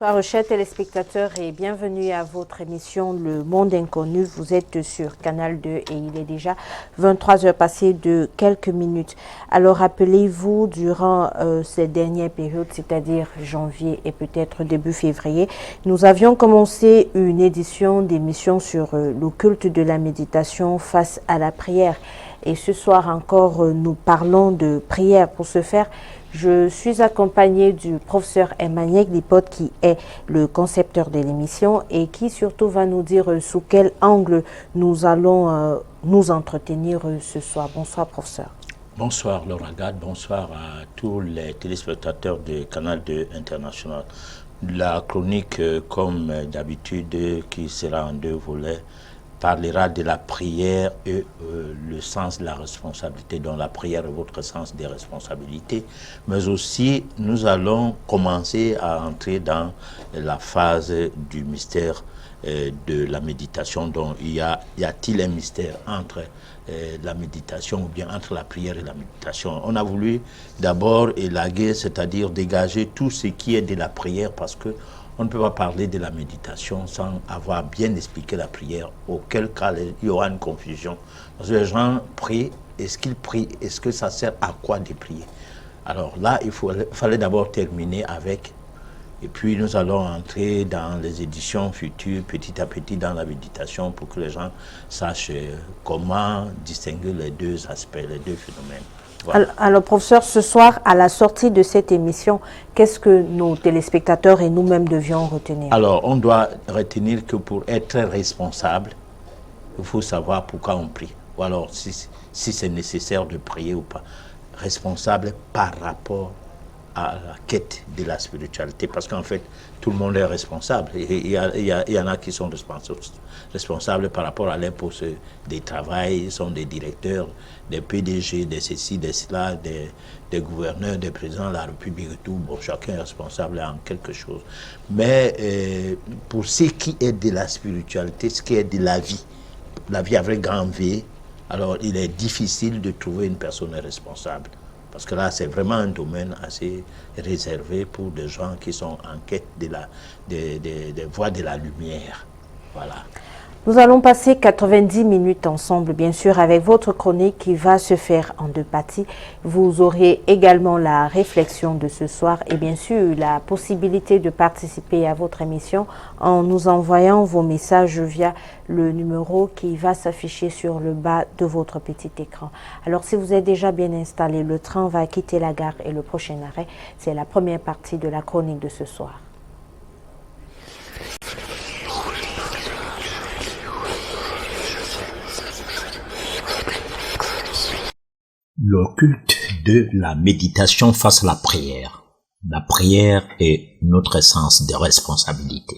Bonsoir chers téléspectateurs et bienvenue à votre émission Le Monde Inconnu. Vous êtes sur Canal 2 et il est déjà 23 heures passées de quelques minutes. Alors rappelez-vous, durant ces dernières périodes, c'est-à-dire janvier et peut-être début février, nous avions commencé une édition d'émission sur le culte de la méditation face à la prière. Et ce soir encore, nous parlons de prière. Pour ce faire, je suis accompagnée du professeur Emmanuel Lipote qui est le concepteur de l'émission et qui surtout va nous dire sous quel angle nous allons nous entretenir ce soir. Bonsoir professeur. Bonsoir Laura Gade, bonsoir à tous les téléspectateurs de Canal 2 International. La chronique, comme d'habitude, qui sera en deux volets, parlera de la prière et le sens de la responsabilité, donc la prière est votre sens des responsabilités, mais aussi nous allons commencer à entrer dans la phase du mystère de la méditation. Donc y a-t-il un mystère entre la méditation ou bien entre la prière et la méditation? On a voulu d'abord élaguer, c'est-à-dire dégager tout ce qui est de la prière, parce que on ne peut pas parler de la méditation sans avoir bien expliqué la prière, auquel cas il y aura une confusion. Parce que les gens prient, est-ce qu'ils prient? Est-ce que ça sert à quoi de prier? Alors là, il fallait d'abord terminer avec, et puis nous allons entrer dans les éditions futures, petit à petit dans la méditation, pour que les gens sachent comment distinguer les deux aspects, les deux phénomènes. Voilà. Alors, professeur, ce soir, à la sortie de cette émission, qu'est-ce que nos téléspectateurs et nous-mêmes devions retenir? Alors, on doit retenir que pour être responsable, il faut savoir pourquoi on prie. Ou alors, si c'est nécessaire de prier ou pas. Responsable par rapport à la quête de la spiritualité. Parce qu'en fait, tout le monde est responsable. Il y en a qui sont responsables par rapport à leur poste de travail. Ils sont des directeurs, des PDG, des ceci, des cela, des gouverneurs, des présidents de la République et tout. Bon, chacun est responsable en quelque chose. Mais pour ce qui est de la spiritualité, ce qui est de la vie avec grand V, alors il est difficile de trouver une personne responsable. Parce que là, c'est vraiment un domaine assez réservé pour des gens qui sont en quête des voies de la lumière. Voilà. Nous allons passer 90 minutes ensemble, bien sûr, avec votre chronique qui va se faire en deux parties. Vous aurez également la réflexion de ce soir et bien sûr la possibilité de participer à votre émission en nous envoyant vos messages via le numéro qui va s'afficher sur le bas de votre petit écran. Alors si vous êtes déjà bien installé, le train va quitter la gare et le prochain arrêt, c'est la première partie de la chronique de ce soir. Le culte de la méditation face à la prière. La prière est notre essence de responsabilité.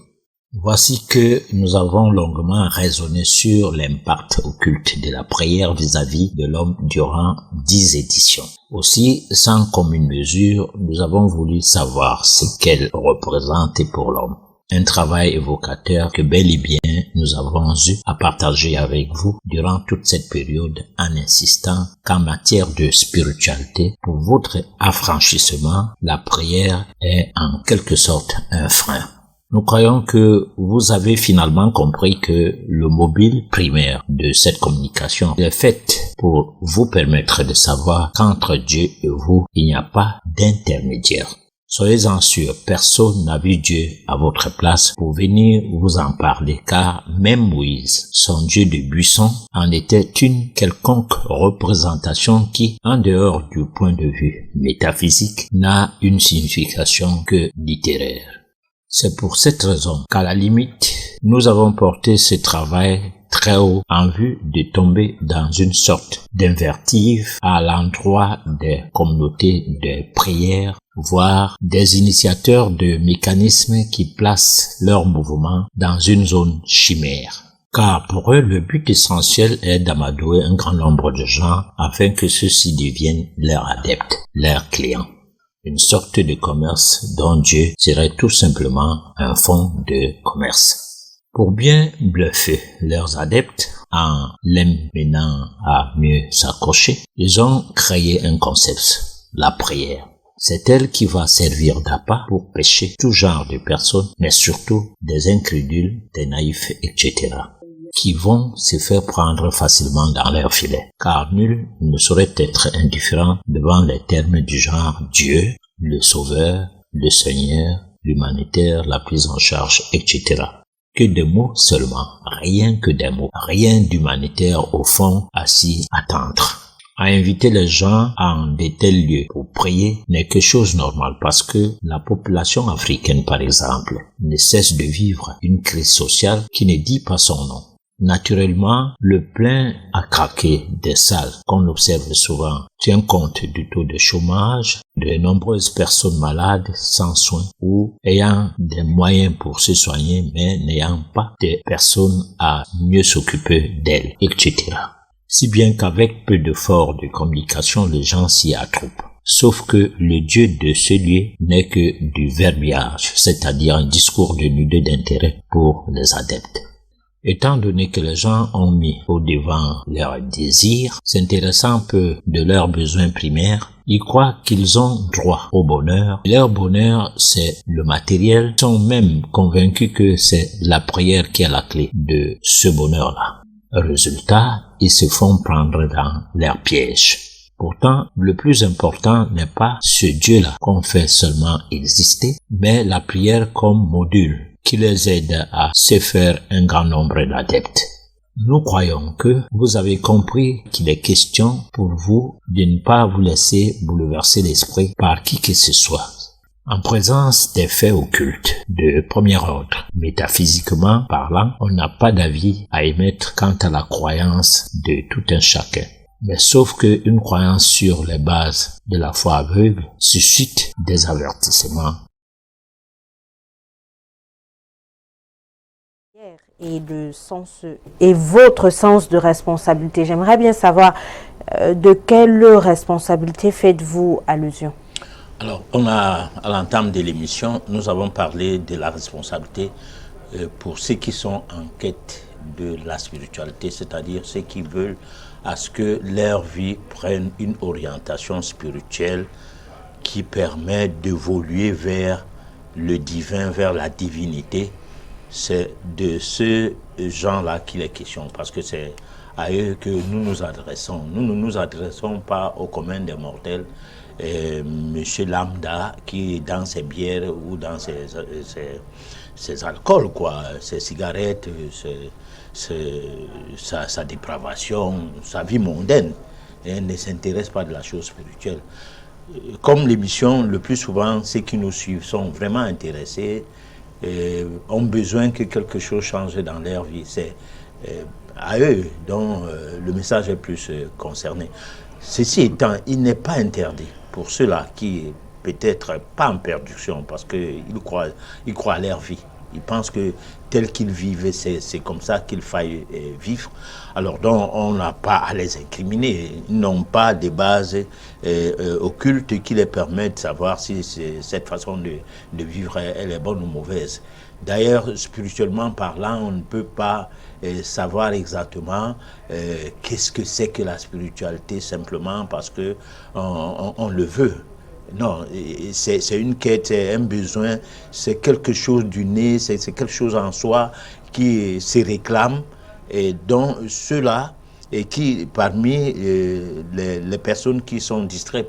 Voici que nous avons longuement raisonné sur l'impact occulte de la prière vis-à-vis de l'homme durant 10 éditions. Aussi, sans commune mesure, nous avons voulu savoir ce qu'elle représentait pour l'homme. Un travail évocateur que bel et bien nous avons eu à partager avec vous durant toute cette période en insistant qu'en matière de spiritualité, pour votre affranchissement, la prière est en quelque sorte un frein. Nous croyons que vous avez finalement compris que le mobile primaire de cette communication est fait pour vous permettre de savoir qu'entre Dieu et vous, il n'y a pas d'intermédiaire. Soyez-en sûrs, personne n'a vu Dieu à votre place pour venir vous en parler, car même Moïse, son Dieu de buisson, en était une quelconque représentation qui, en dehors du point de vue métaphysique, n'a une signification que littéraire. C'est pour cette raison qu'à la limite, nous avons porté ce travail très haut en vue de tomber dans une sorte d'invertive à l'endroit des communautés de prière, voire des initiateurs de mécanismes qui placent leur mouvement dans une zone chimère. Car pour eux, le but essentiel est d'amadouer un grand nombre de gens afin que ceux-ci deviennent leurs adeptes, leurs clients. Une sorte de commerce dont Dieu serait tout simplement un fonds de commerce. Pour bien bluffer leurs adeptes en les menant à mieux s'accrocher, ils ont créé un concept, la prière. C'est elle qui va servir d'appât pour pêcher tout genre de personnes, mais surtout des incrédules, des naïfs, etc., qui vont se faire prendre facilement dans leur filet, car nul ne saurait être indifférent devant les termes du genre Dieu, le Sauveur, le Seigneur, l'humanitaire, la prise en charge, etc. Que des mots seulement, rien que des mots, rien d'humanitaire au fond assis à attendre. À inviter les gens en de tels lieux pour prier n'est que chose normale parce que la population africaine, par exemple, ne cesse de vivre une crise sociale qui ne dit pas son nom. Naturellement, le plein à craquer des salles qu'on observe souvent tient compte du taux de chômage, de nombreuses personnes malades sans soins ou ayant des moyens pour se soigner mais n'ayant pas de personnes à mieux s'occuper d'elles, etc. Si bien qu'avec peu d'efforts de communication, les gens s'y attroupent. Sauf que le Dieu de ce lieu n'est que du verbiage, c'est-à-dire un discours dénudé d'intérêt pour les adeptes. Étant donné que les gens ont mis au devant leurs désirs, s'intéressant peu de leurs besoins primaires, ils croient qu'ils ont droit au bonheur. Leur bonheur, c'est le matériel. Ils sont même convaincus que c'est la prière qui est la clé de ce bonheur-là. Résultat, ils se font prendre dans leur piège. Pourtant, le plus important n'est pas ce Dieu-là qu'on fait seulement exister, mais la prière comme module qui les aide à se faire un grand nombre d'adeptes. Nous croyons que vous avez compris qu'il est question pour vous de ne pas vous laisser bouleverser l'esprit par qui que ce soit. En présence des faits occultes de premier ordre, métaphysiquement parlant, on n'a pas d'avis à émettre quant à la croyance de tout un chacun. Mais sauf qu'une croyance sur les bases de la foi aveugle suscite des avertissements. Et votre sens de responsabilité. J'aimerais bien savoir de quelle responsabilité faites-vous allusion? Alors, à l'entame de l'émission, nous avons parlé de la responsabilité pour ceux qui sont en quête de la spiritualité, c'est-à-dire ceux qui veulent à ce que leur vie prenne une orientation spirituelle qui permet d'évoluer vers le divin, vers la divinité. C'est de ce gens-là qu'il est question, parce que c'est à eux que nous nous adressons. Nous ne nous adressons pas au commun des mortels, monsieur lambda qui dans ses bières ou dans ses alcools, quoi, ses cigarettes, sa dépravation, sa vie mondaine, et ne s'intéresse pas de la chose spirituelle. Comme l'émission, le plus souvent, ceux qui nous suivent sont vraiment intéressés, ont besoin que quelque chose change dans leur vie. C'est à eux dont le message est plus concerné. Ceci étant, il n'est pas interdit pour ceux-là qui peut-être pas en perdition parce qu'ils croient à leur vie. Ils pensent que tel qu'ils vivent, c'est comme ça qu'il faille vivre. Alors donc on n'a pas à les incriminer. Ils n'ont pas de bases occultes qui les permettent de savoir si cette façon de vivre elle est bonne ou mauvaise. D'ailleurs, spirituellement parlant, on ne peut pas savoir exactement qu'est-ce que c'est que la spiritualité simplement parce que on le veut. Non, c'est une quête, c'est un besoin, c'est quelque chose du nez, c'est quelque chose en soi qui se réclame et dont ceux-là, et qui parmi les personnes qui sont distraites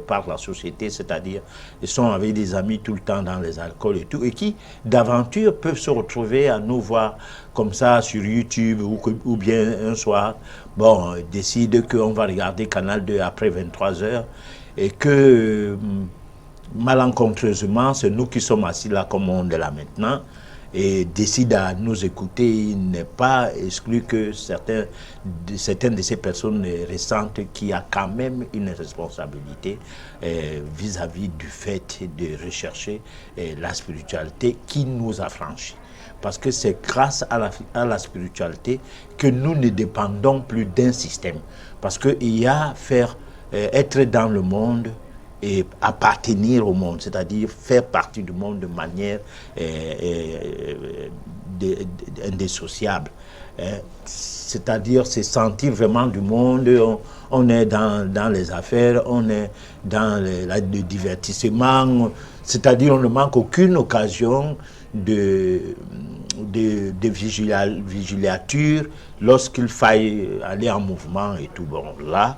par la société, c'est-à-dire ils sont avec des amis tout le temps dans les alcools et tout, et qui d'aventure peuvent se retrouver à nous voir comme ça sur YouTube ou bien un soir, bon, décide qu'on va regarder Canal 2 après 23 heures, et que malencontreusement, c'est nous qui sommes assis là comme on est là maintenant, et décide à nous écouter. Il n'est pas exclu que certaines de ces personnes récentes qui a quand même une responsabilité vis-à-vis du fait de rechercher la spiritualité qui nous a franchis. Parce que c'est grâce à la spiritualité que nous ne dépendons plus d'un système. Parce qu'il y a être dans le monde et appartenir au monde, c'est-à-dire faire partie du monde de manière indissociable. hein. C'est-à-dire se sentir vraiment du monde, on est dans les affaires, on est dans le divertissement, c'est-à-dire on ne manque aucune occasion de vigilature lorsqu'il faille aller en mouvement et tout. Bon, là,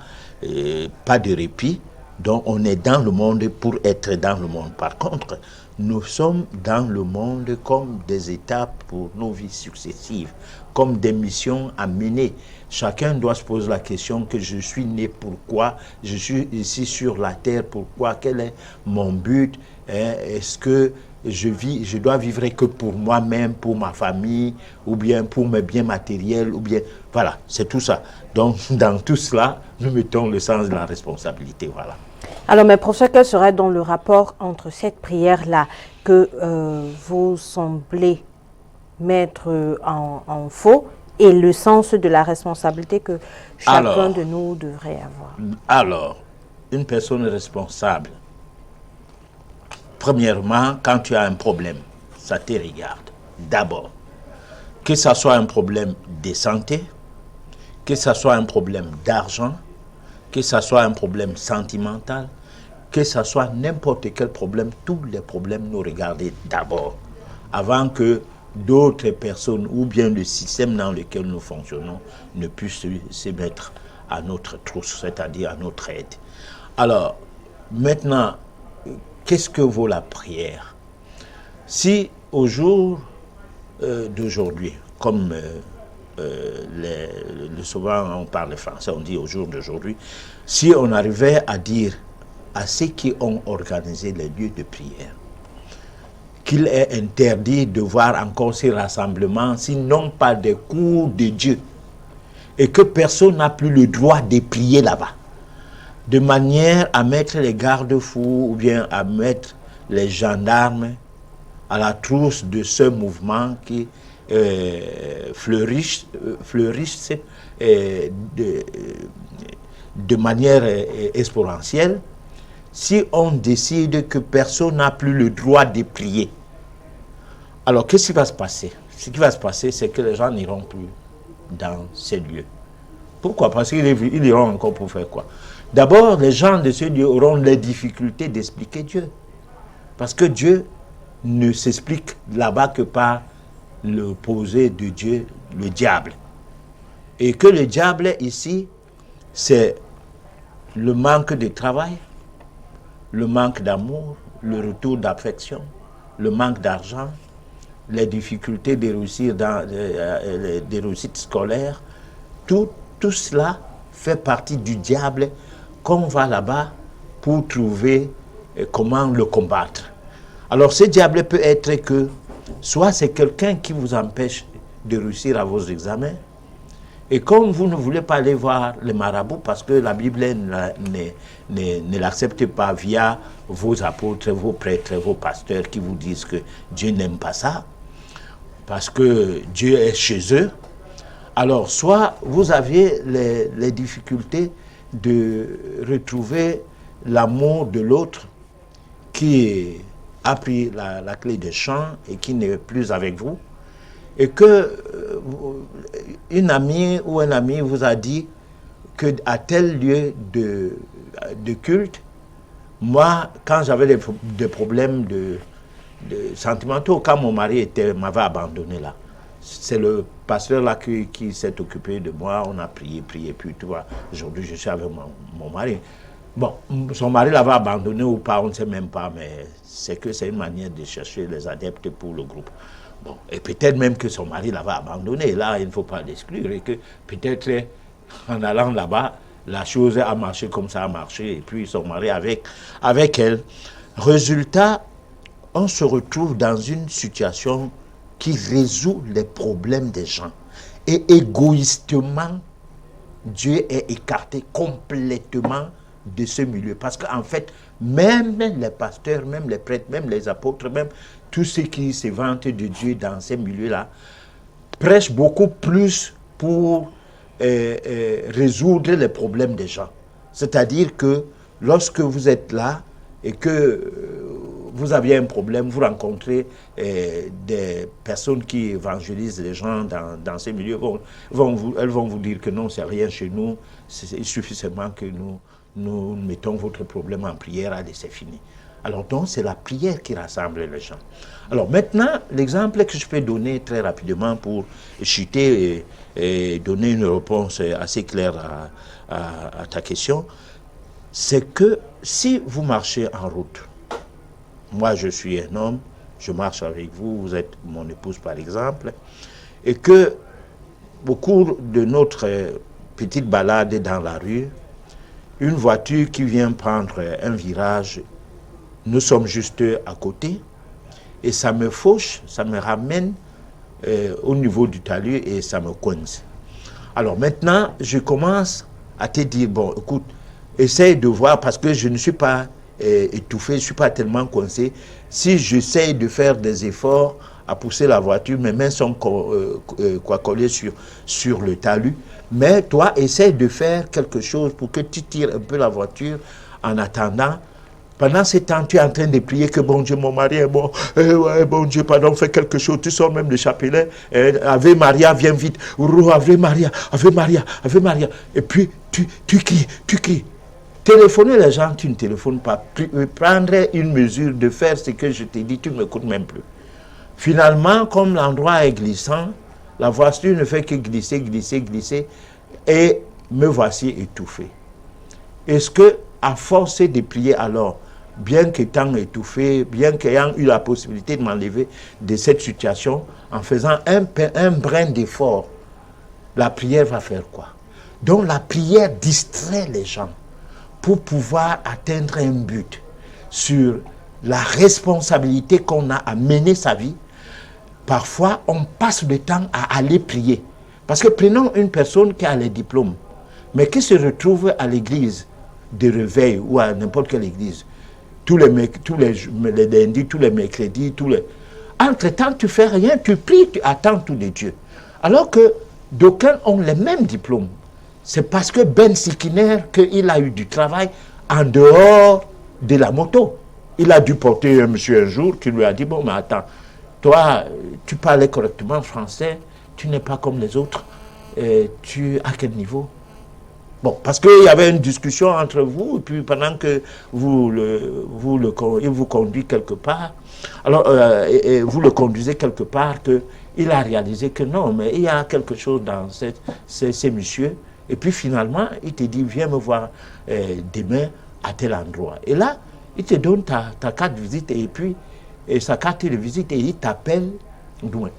pas de répit. Donc on est dans le monde pour être dans le monde. Par contre, nous sommes dans le monde comme des étapes pour nos vies successives, comme des missions à mener. Chacun doit se poser la question que je suis né pourquoi, je suis ici sur la terre pourquoi, quel est mon but, hein? Est-ce que je dois vivre que pour moi-même, pour ma famille, ou bien pour mes biens matériels, ou bien, voilà, c'est tout ça. Donc, dans tout cela, nous mettons le sens de la responsabilité, voilà. Alors, mais professeur, quel serait donc le rapport entre cette prière-là que vous semblez mettre en faux et le sens de la responsabilité que chacun de nous devrait avoir? Alors, une personne responsable, premièrement, quand tu as un problème, ça te regarde. D'abord, que ce soit un problème de santé, que ce soit un problème d'argent, que ce soit un problème sentimental, que ce soit n'importe quel problème, tous les problèmes nous regardent d'abord, avant que d'autres personnes ou bien le système dans lequel nous fonctionnons ne puisse se mettre à notre trousse, c'est-à-dire à notre aide. Alors, maintenant, qu'est-ce que vaut la prière? Si au jour d'aujourd'hui, comme souvent on parle français, on dit au jour d'aujourd'hui, si on arrivait à dire à ceux qui ont organisé les lieux de prière qu'il est interdit de voir encore ces rassemblements, sinon pas des cours de Dieu, et que personne n'a plus le droit de prier là-bas, de manière à mettre les garde-fous ou bien à mettre les gendarmes à la trousse de ce mouvement qui fleurissent de manière exponentielle. Si on décide que personne n'a plus le droit de prier, alors qu'est-ce qui va se passer? Ce qui va se passer, c'est que les gens n'iront plus dans ces lieux. Pourquoi? Parce qu'ils iront encore pour faire quoi? D'abord, les gens de ce lieu auront les difficultés d'expliquer Dieu. Parce que Dieu ne s'explique là-bas que par l'opposé de Dieu, le diable. Et que le diable ici, c'est le manque de travail, le manque d'amour, le retour d'affection, le manque d'argent, les difficultés de réussir dans des réussites scolaires. Tout cela fait partie du diable qu'on va là-bas pour trouver comment le combattre. Alors ce diable peut être que soit c'est quelqu'un qui vous empêche de réussir à vos examens, et comme vous ne voulez pas aller voir les marabouts parce que la Bible ne l'accepte pas via vos apôtres, vos prêtres, vos pasteurs qui vous disent que Dieu n'aime pas ça, parce que Dieu est chez eux, alors soit vous aviez les difficultés de retrouver l'amour de l'autre qui a pris la clé des champs et qui n'est plus avec vous, et que une amie ou un ami vous a dit que à tel lieu de culte, moi, quand j'avais des problèmes de sentimentaux, quand mon mari m'avait abandonné là, c'est le pasteur là qui s'est occupé de moi, on a prié, puis tu vois, aujourd'hui je suis avec mon mari. Bon, son mari l'avait abandonné ou pas, on ne sait même pas, mais c'est que c'est une manière de chercher les adeptes pour le groupe. Bon, et peut-être même que son mari l'avait abandonné, là il ne faut pas l'exclure, et que peut-être en allant là-bas, la chose a marché comme ça a marché, et puis son mari avec elle. Résultat, on se retrouve dans une situation qui résout les problèmes des gens. Et égoïstement, Dieu est écarté complètement de ce milieu. Parce qu'en fait, même les pasteurs, même les prêtres, même les apôtres, même tous ceux qui se vantent de Dieu dans ces milieux-là, prêchent beaucoup plus pour résoudre les problèmes des gens. C'est-à-dire que lorsque vous êtes là et que vous aviez un problème, vous rencontrez des personnes qui évangélisent les gens dans ces milieux, elles vont vous dire que non, c'est rien chez nous, il suffit seulement que nous mettons votre problème en prière, allez, c'est fini. Alors donc, c'est la prière qui rassemble les gens. Alors maintenant, l'exemple que je peux donner très rapidement pour chuter et donner une réponse assez claire à ta question, c'est que si vous marchez en route, moi je suis un homme, je marche avec vous, vous êtes mon épouse par exemple, et que au cours de notre petite balade dans la rue, une voiture qui vient prendre un virage, nous sommes juste à côté, et ça me fauche, ça me ramène au niveau du talus et ça me coince. Alors maintenant, je commence à te dire, bon, écoute, essaye de voir, parce que je ne suis pas étouffé, je ne suis pas tellement coincé. Si j'essaye de faire des efforts à pousser la voiture, mes mains sont collées sur le talus. Mais toi, essaye de faire quelque chose pour que tu tires un peu la voiture en attendant. Pendant ce temps, tu es en train de prier que bon Dieu, mon mari est bon. Ouais, bon Dieu, pardon, fais quelque chose. Tu sors même le chapelet. Ave Maria, viens vite. Ave Maria, Ave Maria, Ave Maria. Et puis, tu cries. Téléphoner les gens, tu ne téléphones pas. Prendre une mesure de faire ce que je t'ai dit, tu ne m'écoutes même plus. Finalement, comme l'endroit est glissant, la voiture ne fait que glisser, glisser, glisser. Et me voici étouffé. Est-ce que, à force de prier alors, bien qu'étant étouffé, bien qu'ayant eu la possibilité de m'enlever de cette situation, en faisant un brin d'effort, la prière va faire quoi? Donc la prière distrait les gens pour pouvoir atteindre un but sur la responsabilité qu'on a à mener sa vie. Parfois, on passe le temps à aller prier. Parce que prenons une personne qui a les diplômes, mais qui se retrouve à l'église de réveil ou à n'importe quelle église, tous les lundis, tous les mercredis, entre-temps, tu fais rien, tu pries, tu attends tout de Dieu. Alors que d'aucuns ont les mêmes diplômes. C'est parce que Ben Sikiner, qu'il a eu du travail en dehors de la moto. Il a dû porter un monsieur un jour qui lui a dit, bon, mais attends, toi, tu parlais correctement français, tu n'es pas comme les autres, tu à quel niveau? Bon, parce qu'il y avait une discussion entre vous, et puis pendant que il vous conduit quelque part, alors vous le conduisez quelque part, il a réalisé que non, mais il y a quelque chose dans ces messieurs, et puis finalement, il te dit, viens me voir demain à tel endroit. Et là, il te donne ta carte de visite, et puis sa carte de visite, et il t'appelle,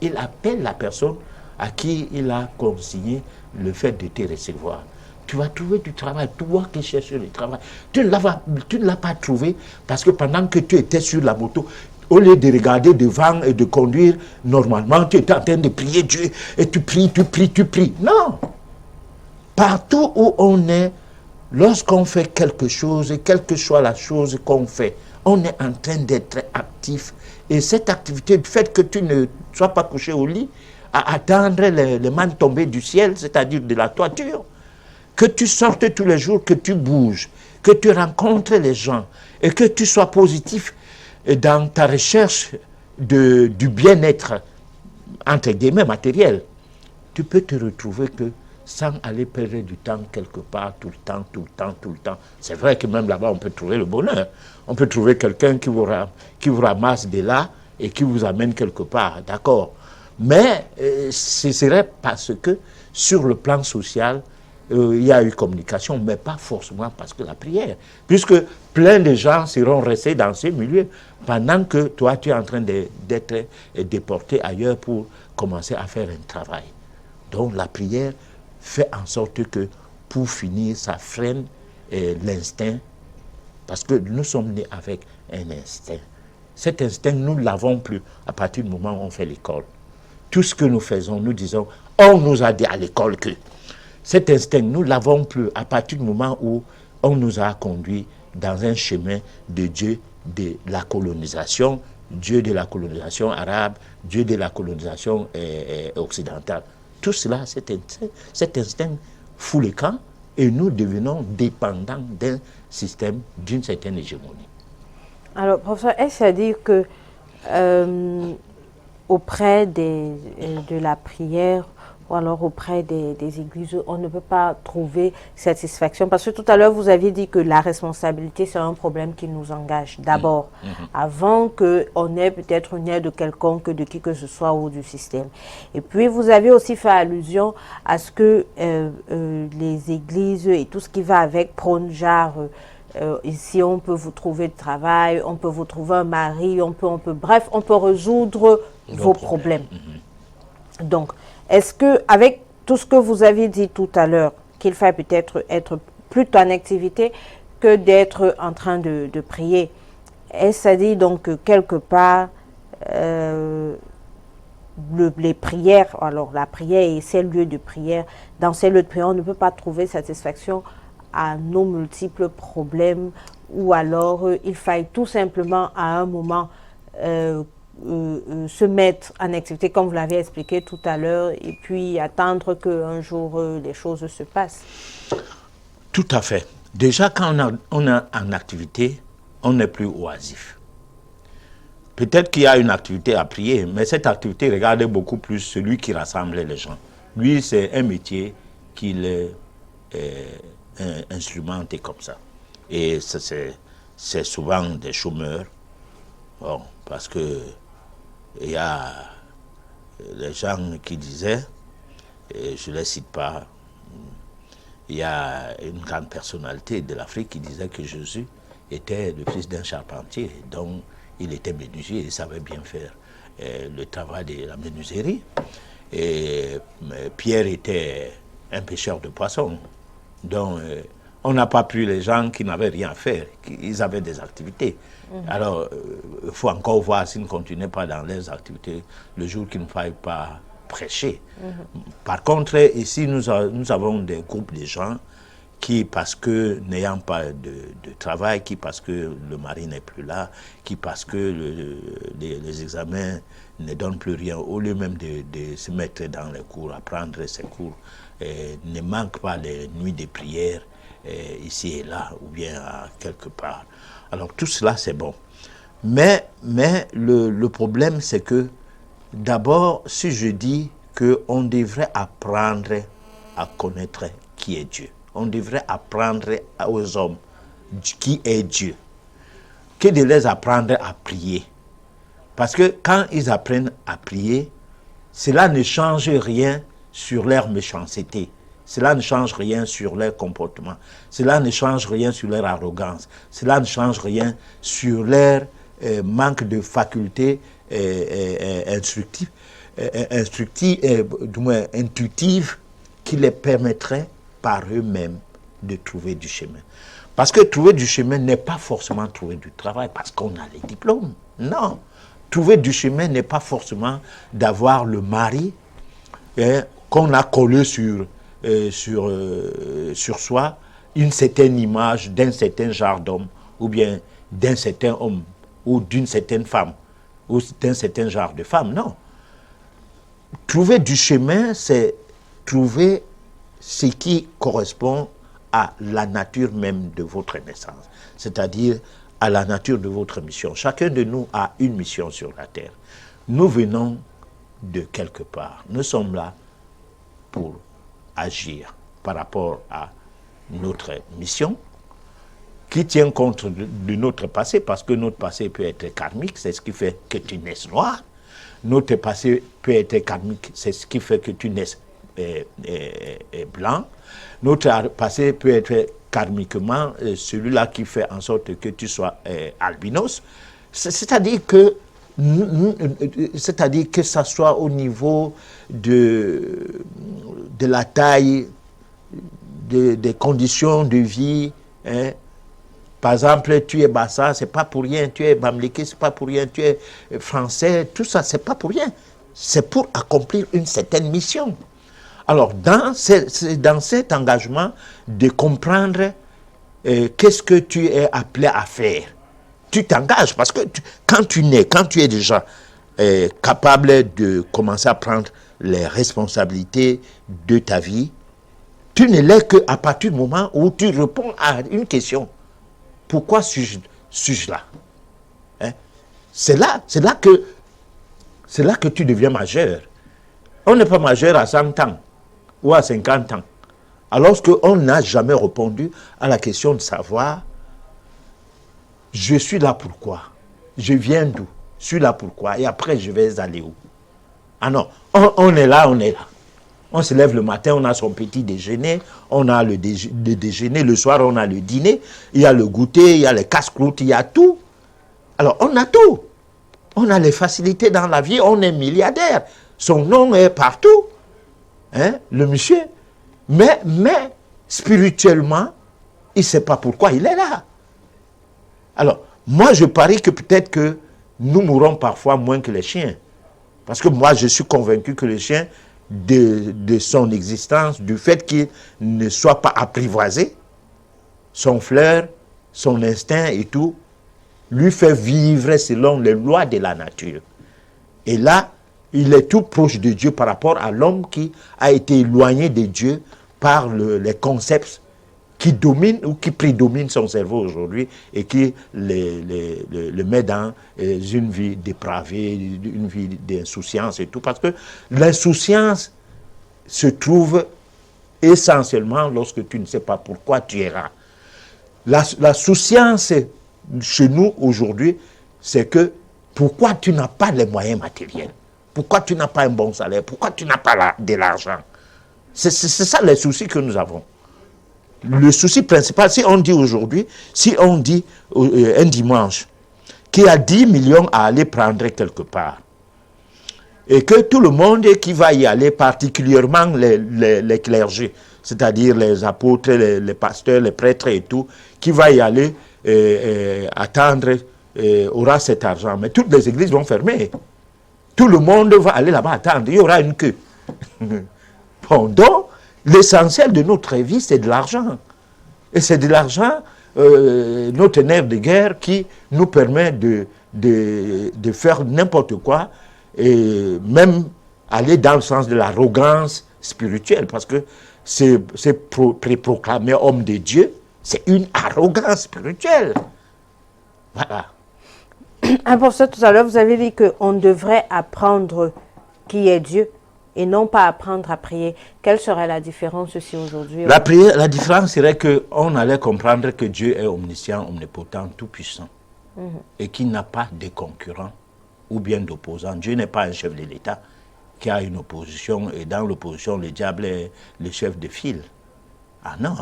il appelle la personne à qui il a consigné le fait de te recevoir. Tu vas trouver du travail, toi qui cherches le travail. Tu ne l'as pas trouvé parce que pendant que tu étais sur la moto, au lieu de regarder devant et de conduire normalement, tu étais en train de prier Dieu et tu pries. Non! Partout où on est, lorsqu'on fait quelque chose, et quelle que soit la chose qu'on fait, on est en train d'être actif. Et cette activité, le fait que tu ne sois pas couché au lit, à attendre les mannes tombées du ciel, c'est-à-dire de la toiture, que tu sortes tous les jours, que tu bouges, que tu rencontres les gens et que tu sois positif dans ta recherche du bien-être, entre guillemets, matériel, tu peux te retrouver que sans aller perdre du temps quelque part, tout le temps. C'est vrai que même là-bas, on peut trouver le bonheur. On peut trouver quelqu'un qui vous ramasse de là et qui vous amène quelque part, d'accord. Mais ce serait parce que sur le plan social, il y a eu communication, mais pas forcément parce que la prière. Puisque plein de gens seront restés dans ces milieux pendant que toi, tu es en train d'être déporté ailleurs pour commencer à faire un travail. Donc la prière fait en sorte que, pour finir, ça freine l'instinct, parce que nous sommes nés avec un instinct. Cet instinct, nous ne l'avons plus à partir du moment où on fait l'école. Tout ce que nous faisons, nous disons, on nous a dit à l'école que. Cet instinct, nous ne l'avons plus à partir du moment où on nous a conduits dans un chemin de Dieu de la colonisation, Dieu de la colonisation arabe, Dieu de la colonisation occidentale. Tout cela, cet instinct fout le camp et nous devenons dépendants d'un système, d'une certaine hégémonie. Alors, professeur, est-ce à dire que auprès de la prière ou alors auprès des églises, on ne peut pas trouver satisfaction? Parce que tout à l'heure, vous aviez dit que la responsabilité, c'est un problème qui nous engage d'abord, avant qu'on ait peut-être une aide de quelconque, de qui que ce soit ou du système. Et puis, vous avez aussi fait allusion à ce que les églises et tout ce qui va avec prônent genre... ici, on peut vous trouver de travail, on peut vous trouver un mari, bref, on peut résoudre vos problèmes. Donc, est-ce que, avec tout ce que vous avez dit tout à l'heure, qu'il faille peut-être être plutôt en activité que d'être en train de prier, est-ce à dire donc que quelque part, les prières, alors la prière et ces lieux de prière, dans ces lieux de prière, on ne peut pas trouver satisfaction à nos multiples problèmes, ou alors il faille tout simplement à un moment se mettre en activité comme vous l'avez expliqué tout à l'heure et puis attendre qu'un jour les choses se passent. Tout à fait. Déjà quand on est en activité, on n'est plus oisif. Peut-être qu'il y a une activité à prier, mais cette activité regarde beaucoup plus celui qui rassemble les gens. Lui, c'est un métier qu'il est instrumenté comme ça. Et c'est souvent des chômeurs. Bon, parce que il y a des gens qui disaient, et je ne les cite pas, il y a une grande personnalité de l'Afrique qui disait que Jésus était le fils d'un charpentier, donc il était menuisier, il savait bien faire le travail de la menuiserie. Et Pierre était un pêcheur de poissons. Donc, on n'a pas pris les gens qui n'avaient rien à faire, ils avaient des activités. Alors, il faut encore voir s'ils ne continuaient pas dans leurs activités le jour qu'il ne faille pas prêcher. Par contre, ici, nous avons des groupes de gens qui, parce que n'ayant pas de travail, qui parce que le mari n'est plus là, qui parce que les examens ne donnent plus rien, au lieu même de se mettre dans les cours, apprendre ces cours, ne manquent pas les nuits de prière ici et là, ou bien quelque part. Alors tout cela, c'est bon. Mais le problème, c'est que d'abord, si je dis qu'on devrait apprendre à connaître qui est Dieu, on devrait apprendre aux hommes qui est Dieu, que de les apprendre à prier. Parce que quand ils apprennent à prier, cela ne change rien sur leur méchanceté. Cela ne change rien sur leur comportement. Cela ne change rien sur leur arrogance. Cela ne change rien sur leur manque de facultés intuitives qui les permettraient par eux-mêmes de trouver du chemin. Parce que trouver du chemin n'est pas forcément trouver du travail parce qu'on a les diplômes. Non. Trouver du chemin n'est pas forcément d'avoir le mari qu'on a collé sur soi, une certaine image d'un certain genre d'homme, ou bien d'un certain homme, ou d'une certaine femme, ou d'un certain genre de femme. Non. Trouver du chemin, c'est trouver ce qui correspond à la nature même de votre naissance, c'est-à-dire à la nature de votre mission. Chacun de nous a une mission sur la terre. Nous venons de quelque part. Nous sommes là pour agir par rapport à notre mission, qui tient compte de notre passé, parce que notre passé peut être karmique, c'est ce qui fait que tu naisses noir. Notre passé peut être karmique, c'est ce qui fait que tu naisses blanc. Notre passé peut être karmiquement celui-là qui fait en sorte que tu sois albinos. C'est-à-dire que ça soit au niveau de la taille, des conditions de vie. Hein. Par exemple, tu es Bassa, c'est pas pour rien. Tu es Bamléké, c'est pas pour rien. Tu es français, tout ça, c'est pas pour rien. C'est pour accomplir une certaine mission. Alors, dans cet engagement de comprendre qu'est-ce que tu es appelé à faire, tu t'engages parce que quand tu es déjà capable de commencer à prendre les responsabilités de ta vie, tu ne l'es qu'à partir du moment où tu réponds à une question. Pourquoi suis-je là? C'est là que tu deviens majeur. On n'est pas majeur à 100 ans ou à 50 ans. Alors qu'on n'a jamais répondu à la question de savoir, je suis là pourquoi? Je viens d'où? Je suis là pourquoi? Et après, je vais aller où? Ah non, on est là, on est là. On se lève le matin, on a son petit déjeuner, on a le déjeuner, le soir on a le dîner, il y a le goûter, il y a les casse-croûtes, il y a tout. Alors on a tout. On a les facilités dans la vie, on est milliardaire. Son nom est partout, hein, le monsieur. Mais spirituellement, il ne sait pas pourquoi il est là. Alors, moi je parie que peut-être que nous mourrons parfois moins que les chiens. Parce que moi je suis convaincu que le chien, de son existence, du fait qu'il ne soit pas apprivoisé, son flair, son instinct et tout, lui fait vivre selon les lois de la nature. Et là, il est tout proche de Dieu par rapport à l'homme qui a été éloigné de Dieu par les concepts qui dominent ou qui prédominent son cerveau aujourd'hui et qui le met dans une vie dépravée, une vie d'insouciance et tout. Parce que l'insouciance se trouve essentiellement lorsque tu ne sais pas pourquoi tu es là. La souciance chez nous aujourd'hui, c'est que pourquoi tu n'as pas les moyens matériels? Pourquoi tu n'as pas un bon salaire? Pourquoi tu n'as pas de l'argent? C'est ça les soucis que nous avons. Le souci principal, si on dit aujourd'hui, si on dit un dimanche, qu'il y a 10 millions à aller prendre quelque part, et que tout le monde qui va y aller, particulièrement les clergés, c'est-à-dire les apôtres, les pasteurs, les prêtres et tout, qui va y aller attendre, aura cet argent. Mais toutes les églises vont fermer. Tout le monde va aller là-bas attendre. Il y aura une queue. Bon, donc, l'essentiel de notre vie, c'est de l'argent. Et c'est de l'argent, notre nerf de guerre, qui nous permet de faire n'importe quoi, et même aller dans le sens de l'arrogance spirituelle, parce que c'est proclamer homme de Dieu, c'est une arrogance spirituelle. Voilà. Professeur, tout à l'heure, vous avez dit qu'on devrait apprendre qui est Dieu et non pas apprendre à prier. Quelle serait la différence aussi aujourd'hui? La différence serait qu'on allait comprendre que Dieu est omniscient, omnipotent, tout-puissant, et qu'il n'a pas de concurrent ou bien d'opposant. Dieu n'est pas un chef de l'État qui a une opposition, et dans l'opposition, le diable est le chef de file. Ah non,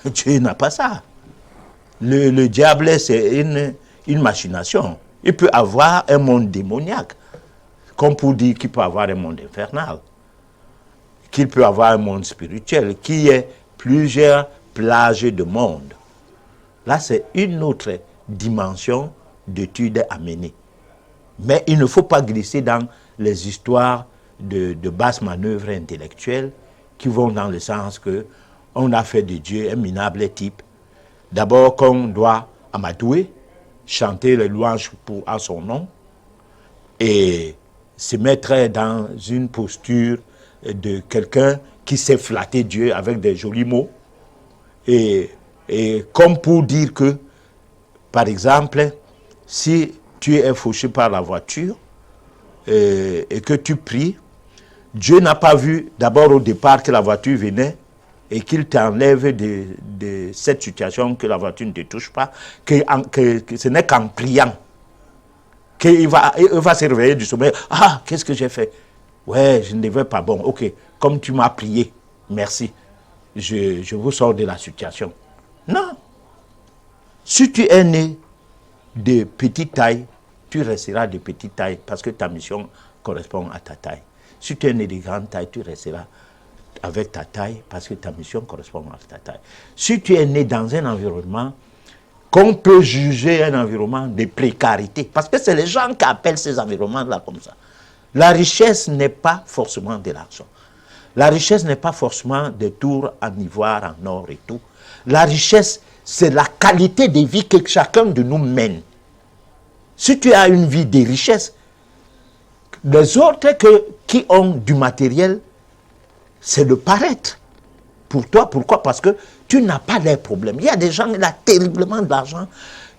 Dieu n'a pas ça. Le diable, c'est une machination. Il peut avoir un monde démoniaque, comme pour dire qu'il peut avoir un monde infernal, qu'il peut avoir un monde spirituel, qui est plusieurs plages de monde. Là, c'est une autre dimension d'étude à mener. Mais il ne faut pas glisser dans les histoires de basses manœuvres intellectuelles qui vont dans le sens que on a fait de Dieu un minable type. D'abord qu'on doit amadouer, chanter les louanges à son nom et se mettre dans une posture de quelqu'un qui sait flatter Dieu avec des jolis mots. Et comme pour dire que, par exemple, si tu es fauché par la voiture et que tu pries, Dieu n'a pas vu d'abord au départ que la voiture venait et qu'il t'enlève de cette situation, que la voiture ne te touche pas, que ce n'est qu'en priant qu'il va se réveiller du sommeil. Ah, qu'est-ce que j'ai fait? Ouais, je ne devais pas. Bon, ok, comme tu m'as prié, merci. Je vous sors de la situation. Non. Si tu es né de petite taille, tu resteras de petite taille parce que ta mission correspond à ta taille. Si tu es né de grande taille, tu resteras avec ta taille parce que ta mission correspond à ta taille. Si tu es né dans un environnement qu'on peut juger un environnement de précarité, parce que c'est les gens qui appellent ces environnements-là comme ça. La richesse n'est pas forcément de l'argent. La richesse n'est pas forcément des tours en ivoire, en or et tout. La richesse, c'est la qualité de vie que chacun de nous mène. Si tu as une vie de richesse, les autres qui ont du matériel, c'est le paraître. Pour toi, pourquoi? Parce que tu n'as pas les problèmes. Il y a des gens qui ont terriblement de l'argent.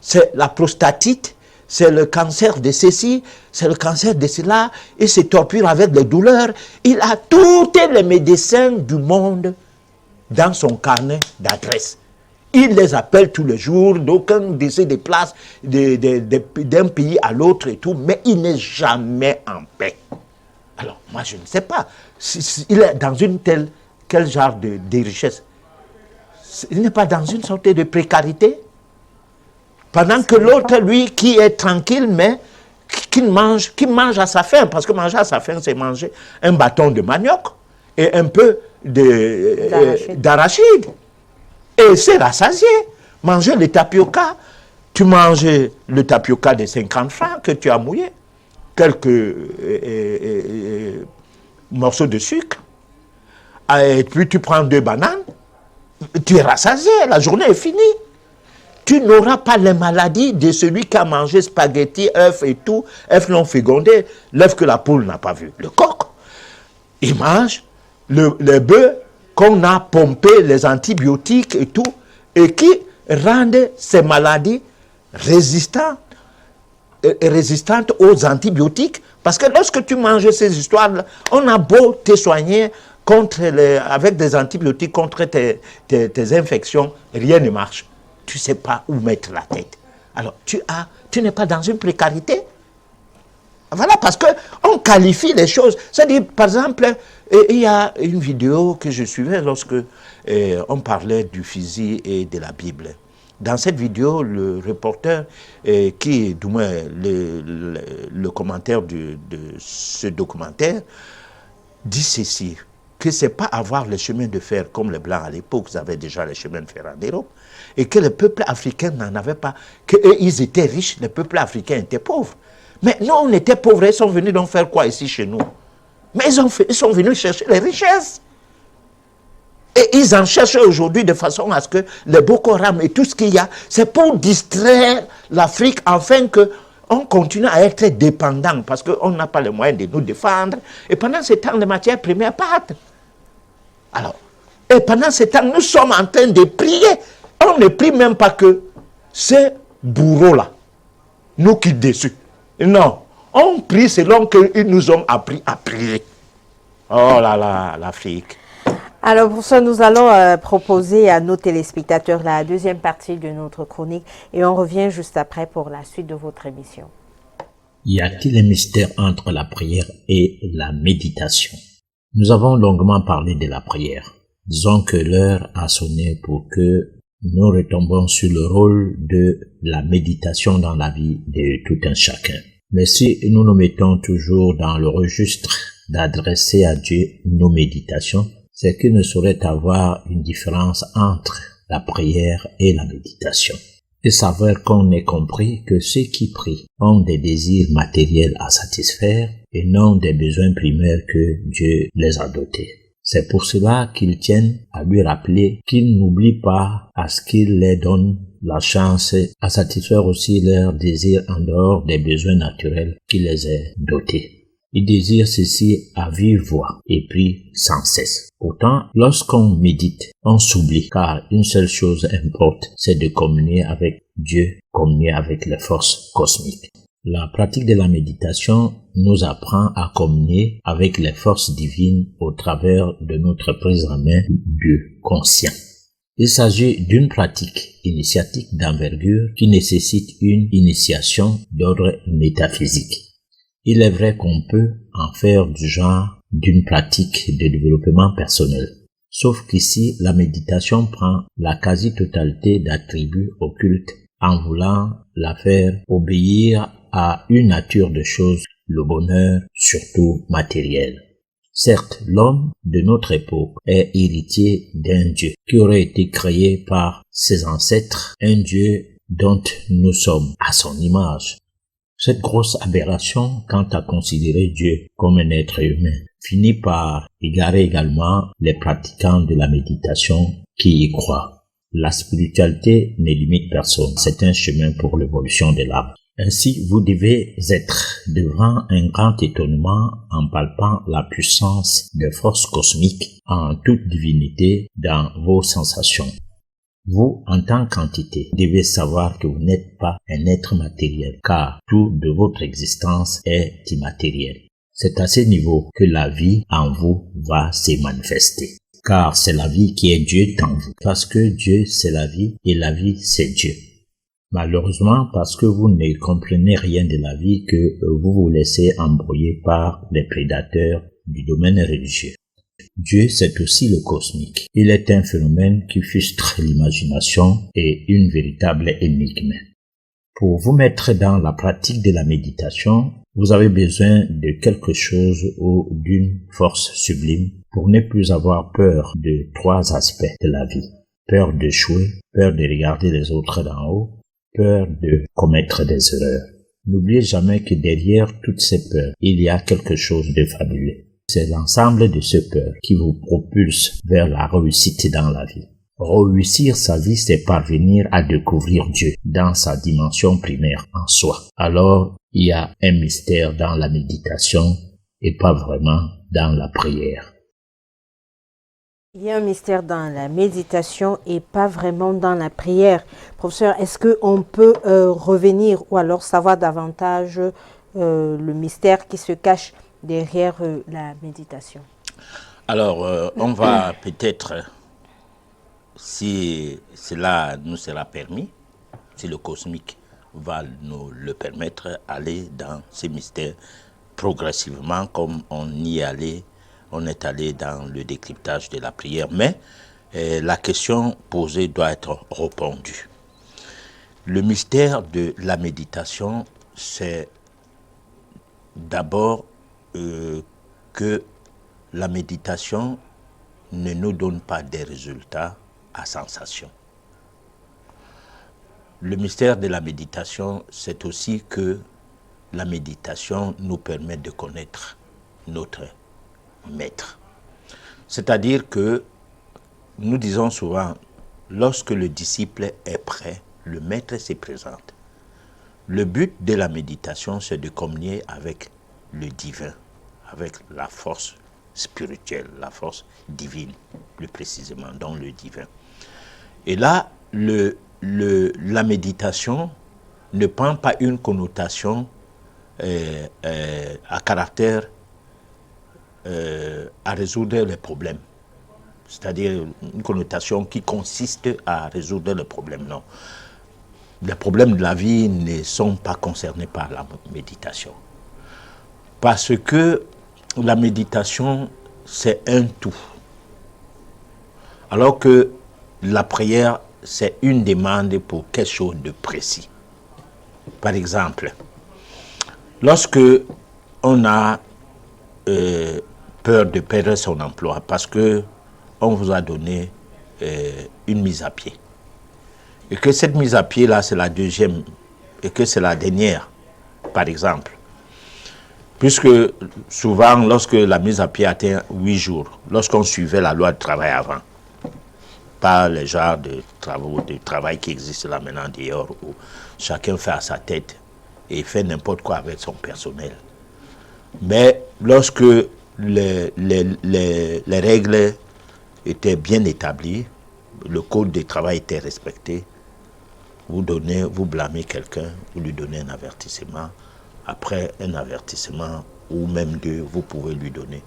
C'est la prostatite, c'est le cancer de ceci, c'est le cancer de cela, il se torture avec des douleurs. Il a tous les médecins du monde dans son carnet d'adresse. Il les appelle tous les jours, d'aucun se déplace d'un pays à l'autre et tout, mais il n'est jamais en paix. Alors, moi, je ne sais pas. Il est dans quel genre de richesse? Il n'est pas dans une sorte de précarité? Pendant que l'autre, lui, qui est tranquille, mais qui mange à sa faim. Parce que manger à sa faim, c'est manger un bâton de manioc et un peu d'arachide. Et c'est rassasié. Manger le tapioca, tu manges le tapioca de 50 francs que tu as mouillé, quelques morceaux de sucre, et puis tu prends 2 bananes, tu es rassasié, la journée est finie. Tu n'auras pas les maladies de celui qui a mangé spaghetti, œufs et tout, œufs non fécondés, l'œuf que la poule n'a pas vu. Le coq, il mange le bœuf qu'on a pompé les antibiotiques et tout, et qui rendent ces maladies résistantes aux antibiotiques. Parce que lorsque tu manges ces histoires-là, on a beau te soigner avec des antibiotiques contre tes infections, rien ne marche. Tu ne sais pas où mettre la tête. Alors, tu n'es pas dans une précarité. Voilà, parce qu'on qualifie les choses. C'est-à-dire, par exemple, il y a une vidéo que je suivais lorsque on parlait du fusil et de la Bible. Dans cette vidéo, le reporter, du moins le commentaire de ce documentaire, dit ceci, que ce n'est pas avoir les chemins de fer comme les Blancs à l'époque, ils avaient déjà les chemins de fer en Europe, et que le peuple africain n'en avait pas, qu'eux, ils étaient riches, le peuple africain était pauvre. Mais nous, on était pauvres, ils sont venus donc faire quoi ici chez nous? Mais ils sont venus chercher les richesses. Et ils en cherchent aujourd'hui de façon à ce que les Boko Haram et tout ce qu'il y a, c'est pour distraire l'Afrique afin qu'on continue à être dépendant parce qu'on n'a pas les moyens de nous défendre. Et pendant ce temps, les matières premières partent. Alors, et pendant ce temps, nous sommes en train de prier. On ne prie même pas que ces bourreaux-là nous quittent dessus. Non, on prie selon qu'ils nous ont appris à prier. Oh là là, l'Afrique. Alors pour ça, nous allons proposer à nos téléspectateurs la deuxième partie de notre chronique et on revient juste après pour la suite de votre émission. Y a-t-il un mystère entre la prière et la méditation? Nous avons longuement parlé de la prière. Disons que l'heure a sonné pour que nous retombons sur le rôle de la méditation dans la vie de tout un chacun. Mais si nous nous mettons toujours dans le registre d'adresser à Dieu nos méditations, c'est qu'il ne saurait avoir une différence entre la prière et la méditation. Il s'avère qu'on ait compris que ceux qui prient ont des désirs matériels à satisfaire et non des besoins primaires que Dieu les a dotés. C'est pour cela qu'ils tiennent à lui rappeler qu'ils n'oublient pas à ce qu'il les donne la chance à satisfaire aussi leurs désirs en dehors des besoins naturels qu'il les a dotés. Ils désirent ceci à vive voix et prient sans cesse. Pourtant, lorsqu'on médite, on s'oublie car une seule chose importe, c'est de communier avec Dieu, communier avec les forces cosmiques. La pratique de la méditation nous apprend à communier avec les forces divines au travers de notre prise en main du conscient. Il s'agit d'une pratique initiatique d'envergure qui nécessite une initiation d'ordre métaphysique. Il est vrai qu'on peut en faire du genre d'une pratique de développement personnel. Sauf qu'ici, la méditation prend la quasi-totalité d'attributs occultes en voulant la faire obéir à une nature de choses, le bonheur, surtout matériel. Certes, l'homme de notre époque est héritier d'un Dieu qui aurait été créé par ses ancêtres, un Dieu dont nous sommes à son image. Cette grosse aberration quant à considérer Dieu comme un être humain finit par égarer également les pratiquants de la méditation qui y croient. La spiritualité ne limite personne, c'est un chemin pour l'évolution de l'âme. Ainsi, vous devez être devant un grand étonnement en palpant la puissance des forces cosmiques en toute divinité dans vos sensations. Vous, en tant qu'entité, devez savoir que vous n'êtes pas un être matériel, car tout de votre existence est immatériel. C'est à ce niveau que la vie en vous va se manifester. Car c'est la vie qui est Dieu en vous. Parce que Dieu, c'est la vie et la vie, c'est Dieu. Malheureusement, parce que vous ne comprenez rien de la vie, que vous vous laissez embrouiller par les prédateurs du domaine religieux. Dieu, c'est aussi le cosmique. Il est un phénomène qui frustre l'imagination et une véritable énigme. Pour vous mettre dans la pratique de la méditation, vous avez besoin de quelque chose ou d'une force sublime pour ne plus avoir peur de 3 aspects de la vie. Peur d'échouer, peur de regarder les autres d'en haut, peur de commettre des erreurs. N'oubliez jamais que derrière toutes ces peurs, il y a quelque chose de fabuleux. C'est l'ensemble de ces peurs qui vous propulse vers la réussite dans la vie. Réussir sa vie, c'est parvenir à découvrir Dieu dans sa dimension primaire en soi. Alors, il y a un mystère dans la méditation et pas vraiment dans la prière. Il y a un mystère dans la méditation et pas vraiment dans la prière. Professeur, est-ce qu'on peut revenir ou alors savoir davantage le mystère qui se cache derrière la méditation? Alors, on va peut-être, si cela nous sera permis, si le cosmique va nous le permettre, aller dans ces mystères progressivement comme on est allé dans le décryptage de la prière. Mais la question posée doit être répondue. Le mystère de la méditation, c'est d'abord que la méditation ne nous donne pas des résultats à sensation. Le mystère de la méditation, c'est aussi que la méditation nous permet de connaître notre maître. C'est-à-dire que nous disons souvent, lorsque le disciple est prêt, le maître se présente. Le but de la méditation, c'est de communier avec le divin, avec la force spirituelle, la force divine, plus précisément, dans le divin. Et là, la méditation ne prend pas une connotation à caractère à résoudre les problèmes. C'est-à-dire une connotation qui consiste à résoudre les problèmes. Non. Les problèmes de la vie ne sont pas concernés par la méditation. Parce que la méditation, c'est un tout. Alors que la prière, c'est une demande pour quelque chose de précis. Par exemple, lorsque on a peur de perdre son emploi parce que on vous a donné une mise à pied, et que cette mise à pied là c'est la deuxième et que c'est la dernière, par exemple, puisque souvent lorsque la mise à pied atteint 8 jours, lorsqu'on suivait la loi de travail avant, pas les genres de travail qui existent là maintenant dehors où chacun fait à sa tête et fait n'importe quoi avec son personnel. Mais lorsque les règles étaient bien établies, le code de travail était respecté, vous blâmez quelqu'un, vous lui donnez un avertissement. Après un avertissement, ou même 2, vous pouvez lui donner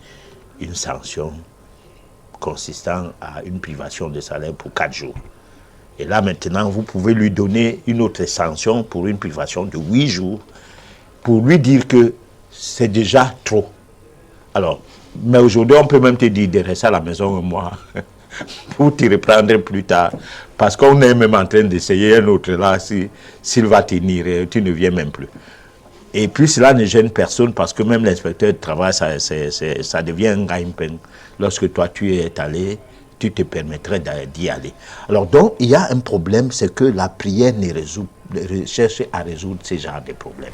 une sanction consistant à une privation de salaire pour 4 jours. Et là maintenant, vous pouvez lui donner une autre sanction pour une privation de 8 jours, pour lui dire que c'est déjà trop. Alors, mais aujourd'hui, on peut même te dire de rester à la maison un mois pour te reprendre plus tard. Parce qu'on est même en train d'essayer un autre là, s'il va tenir, tu ne viens même plus. Et puis cela ne gêne personne parce que même l'inspecteur de travail, ça devient un gagne-pain. Lorsque toi tu es allé, tu te permettrais d'y aller. Alors donc, il y a un problème, c'est que la prière ne cherche à résoudre ce genre de problèmes.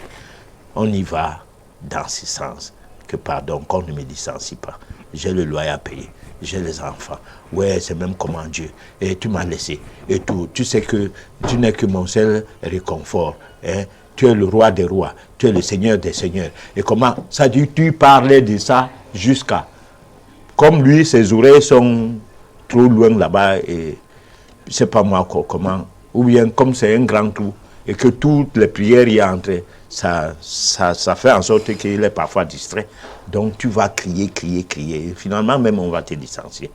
On y va dans ce sens, que pardon, qu'on ne me licencie pas. J'ai le loyer à payer, j'ai les enfants. Ouais, c'est même comment Dieu. Et tu m'as laissé. Et tout. Tu sais que tu n'es que mon seul réconfort. Hein? Tu es le roi des rois. Tu es le seigneur des seigneurs. Et comment ça dit, tu parlais de ça jusqu'à... Comme lui, ses oreilles sont trop loin là-bas et je sais pas moi comment, ou bien comme c'est un grand trou, et que toutes les prières y entrent, ça fait en sorte qu'il est parfois distrait. Donc tu vas crier, crier, crier. Et finalement, même on va te licencier.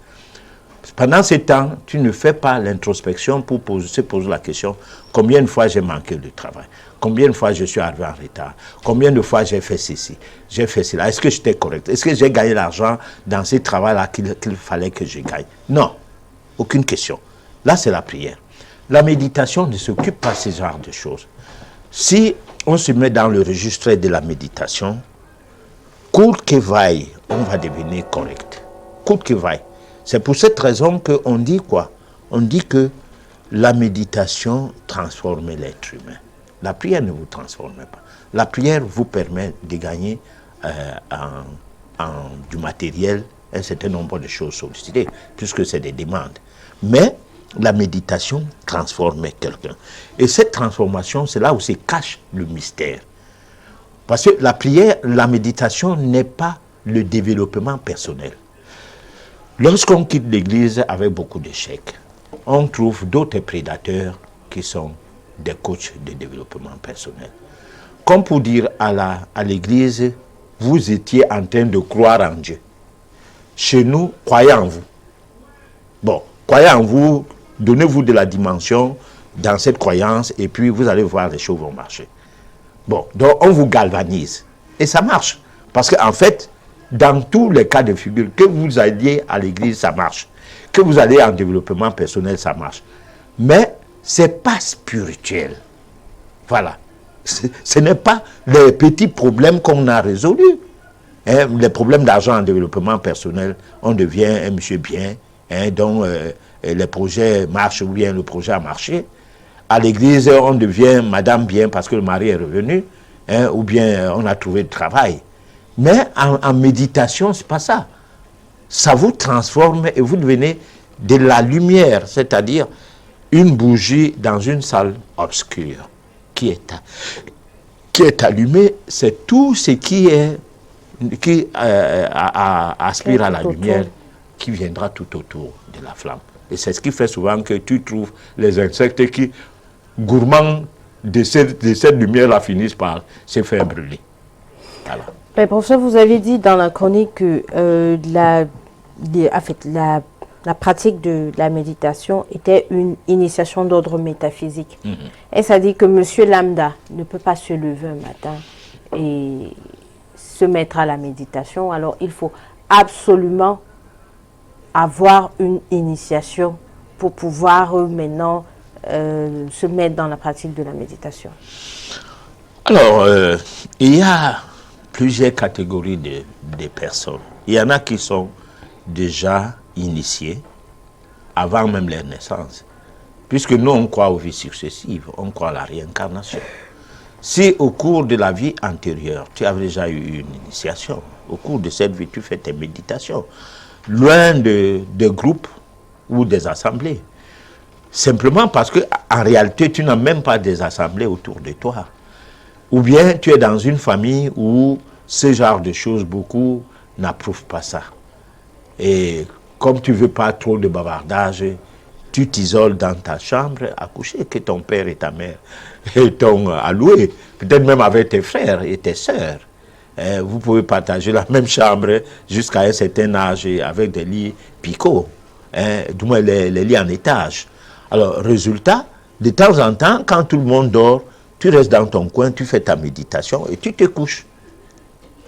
Pendant ce temps, tu ne fais pas l'introspection pour se poser la question, combien de fois j'ai manqué de travail? Combien de fois je suis arrivé en retard? Combien de fois j'ai fait ceci? J'ai fait cela? Est-ce que j'étais correct? Est-ce que j'ai gagné l'argent dans ce travail-là qu'il fallait que je gagne? Non, aucune question. Là, c'est la prière. La méditation ne s'occupe pas de ce genre de choses. Si on se met dans le registre de la méditation, court que vaille, on va devenir correct. Court que vaille. C'est pour cette raison qu'on dit quoi? On dit que la méditation transforme l'être humain. La prière ne vous transforme pas. La prière vous permet de gagner du matériel un certain nombre de choses sollicitées, puisque c'est des demandes. Mais la méditation transforme quelqu'un. Et cette transformation, c'est là où se cache le mystère. Parce que la prière, la méditation n'est pas le développement personnel. Lorsqu'on quitte l'église avec beaucoup d'échecs, on trouve d'autres prédateurs qui sont des coachs de développement personnel. Comme pour dire à l'église, vous étiez en train de croire en Dieu. Chez nous, croyez en vous. Bon, croyez en vous, donnez-vous de la dimension dans cette croyance et puis vous allez voir les choses vont marcher. Bon, donc on vous galvanise. Et ça marche. Parce qu'en fait, dans tous les cas de figure, que vous alliez à l'église, ça marche. Que vous allez en développement personnel, ça marche. Mais ce n'est pas spirituel. Voilà. Ce n'est pas les petits problèmes qu'on a résolus. Hein, les problèmes d'argent en développement personnel, on devient un monsieur bien, hein, dont les projets marchent ou bien le projet a marché. À l'église, on devient madame bien parce que le mari est revenu, hein, ou bien on a trouvé du travail. Mais en méditation, ce n'est pas ça. Ça vous transforme et vous devenez de la lumière, c'est-à-dire une bougie dans une salle obscure qui est allumée. C'est tout ce qui aspire à la lumière qui viendra tout autour de la flamme. Et c'est ce qui fait souvent que tu trouves les insectes qui, gourmands de cette lumière-là, finissent par se faire brûler. Voilà. Mais professeur, vous avez dit dans la chronique que la pratique de la méditation était une initiation d'ordre métaphysique. Est-ce à dire que monsieur Lambda ne peut pas se lever un matin et se mettre à la méditation? Alors il faut absolument avoir une initiation pour pouvoir maintenant se mettre dans la pratique de la méditation. Alors, il y a plusieurs catégories de personnes. Il y en a qui sont déjà initiés avant même leur naissance. Puisque nous, on croit aux vies successives, on croit à la réincarnation. Si au cours de la vie antérieure, tu as déjà eu une initiation, au cours de cette vie, tu fais tes méditations, loin de groupes ou des assemblées. Simplement parce qu'en réalité, tu n'as même pas des assemblées autour de toi. Ou bien tu es dans une famille où ce genre de choses, beaucoup n'approuvent pas ça. Et comme tu ne veux pas trop de bavardage, tu t'isoles dans ta chambre à coucher, que ton père et ta mère t'ont alloué, peut-être même avec tes frères et tes sœurs. Vous pouvez partager la même chambre jusqu'à un certain âge avec des lits picots, du moins les lits en étage. Alors, résultat, de temps en temps, quand tout le monde dort, tu restes dans ton coin, tu fais ta méditation et tu te couches.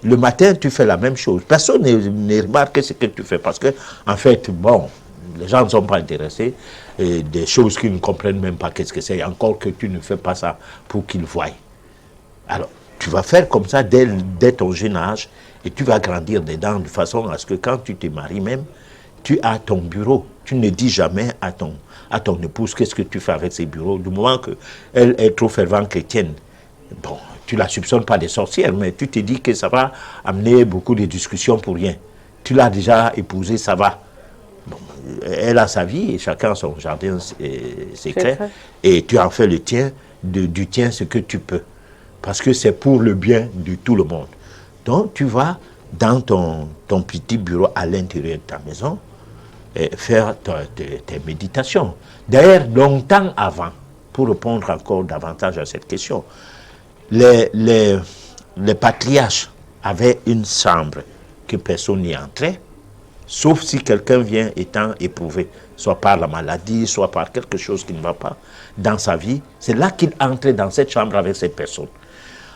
Le matin, tu fais la même chose. Personne ne remarque ce que tu fais parce que, en fait, bon, les gens ne sont pas intéressés et des choses qu'ils ne comprennent même pas qu'est-ce que c'est. Encore que tu ne fais pas ça pour qu'ils voient. Alors, tu vas faire comme ça dès ton jeune âge et tu vas grandir dedans de façon à ce que quand tu te maries même, tu as ton bureau. Tu ne dis jamais à ton épouse qu'est-ce que tu fais avec ces bureaux. Du moment qu'elle est trop fervente chrétienne, bon, tu ne la soupçonnes pas des sorcières, mais tu te dis que ça va amener beaucoup de discussions pour rien. Tu l'as déjà épousée, ça va. Bon, elle a sa vie et chacun son jardin secret. Et tu en fais le tien, du tien ce que tu peux. Parce que c'est pour le bien de tout le monde. Donc tu vas dans ton petit bureau à l'intérieur de ta maison, faire tes méditations. D'ailleurs, longtemps avant, pour répondre encore davantage à cette question, les patriarches avaient une chambre que personne n'y entrait, sauf si quelqu'un vient étant éprouvé, soit par la maladie, soit par quelque chose qui ne va pas dans sa vie. C'est là qu'il entrait dans cette chambre avec cette personne.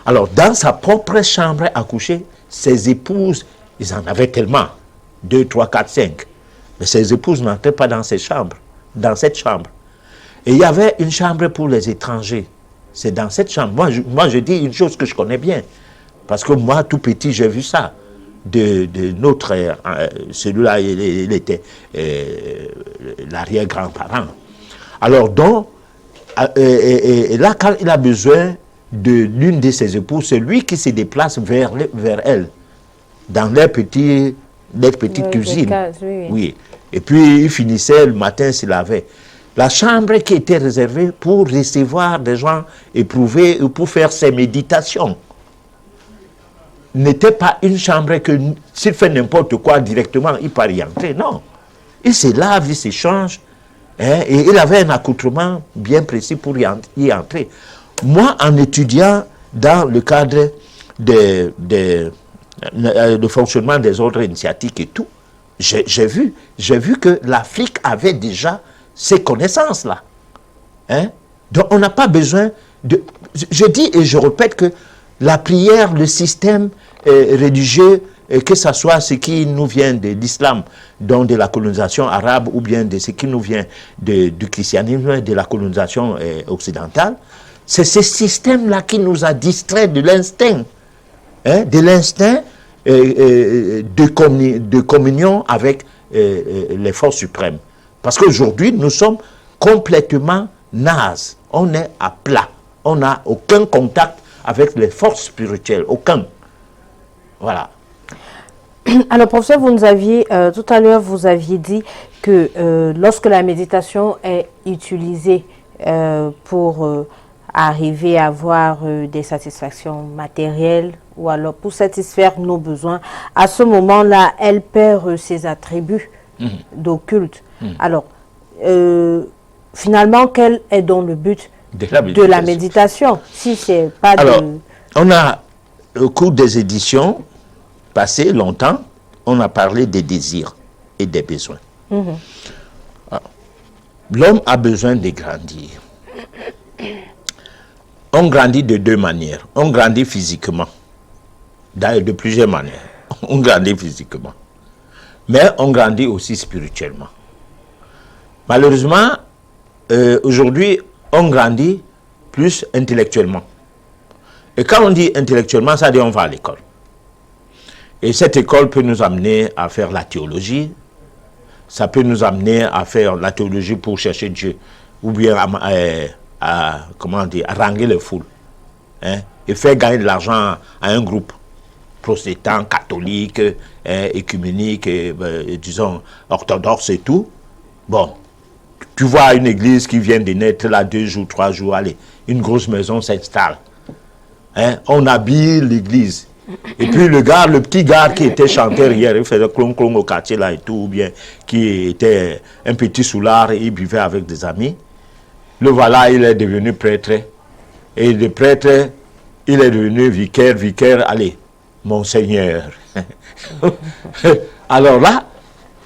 Alors, dans sa propre chambre à coucher, ses épouses, ils en avaient tellement, 2, 3, 4, 5. Mais ses épouses n'entraient pas dans cette chambre. Et il y avait une chambre pour les étrangers. C'est dans cette chambre. Moi, je dis une chose que je connais bien. Parce que moi, tout petit, j'ai vu ça. De notre... celui-là, il était l'arrière-grand-parent. Alors, donc, et là, quand il a besoin de l'une de ses épouses, c'est lui qui se déplace vers elle, dans leur petite cuisine. Oui. Et puis, il finissait le matin, s'il avait. La chambre qui était réservée pour recevoir des gens éprouvés ou pour faire ses méditations n'était pas une chambre que s'il fait n'importe quoi directement, il peut y entrer. Non. Il se lave, il se change. Et il avait un accoutrement bien précis pour y entrer. Moi, en étudiant dans le cadre de fonctionnement des ordres initiatiques et tout, j'ai vu que l'Afrique avait déjà ces connaissances-là. Donc, on n'a pas besoin de... Je dis et je répète que la prière, le système religieux, que ce soit ce qui nous vient de l'islam, donc de la colonisation arabe, ou bien de ce qui nous vient du christianisme, de la colonisation occidentale, c'est ce système-là qui nous a distraits de l'instinct, de communion avec les forces suprêmes. Parce qu'aujourd'hui, nous sommes complètement nazes. On est à plat. On n'a aucun contact avec les forces spirituelles. Aucun. Voilà. Alors, professeur, vous nous aviez, tout à l'heure, vous aviez dit que lorsque la méditation est utilisée pour arriver à avoir des satisfactions matérielles ou alors pour satisfaire nos besoins, à ce moment-là, elle perd ses attributs d'occulte. Alors, finalement, quel est donc le but de la méditation? Si c'est pas alors, on a, au cours des éditions passées, longtemps, on a parlé des désirs et des besoins. L'homme a besoin de grandir. On grandit de deux manières. On grandit physiquement. D'ailleurs, de plusieurs manières. On grandit physiquement. Mais on grandit aussi spirituellement. Malheureusement, aujourd'hui, on grandit plus intellectuellement. Et quand on dit intellectuellement, ça dit on va à l'école. Et cette école peut nous amener à faire la théologie. Ça peut nous amener à faire la théologie pour chercher Dieu. Ou bien à haranguer les foules. Et faire gagner de l'argent à un groupe protestant, catholique, écuménique, disons orthodoxe et tout. Bon, tu vois une église qui vient de naître là 2 jours, 3 jours, allez, une grosse maison s'installe. On habille l'église. Et puis le petit gars qui était chanteur hier, il faisait clon au quartier là et tout, ou bien qui était un petit soulard et il buvait avec des amis. Le voilà, il est devenu prêtre. Et le prêtre, il est devenu vicaire, allez, monseigneur. Alors là,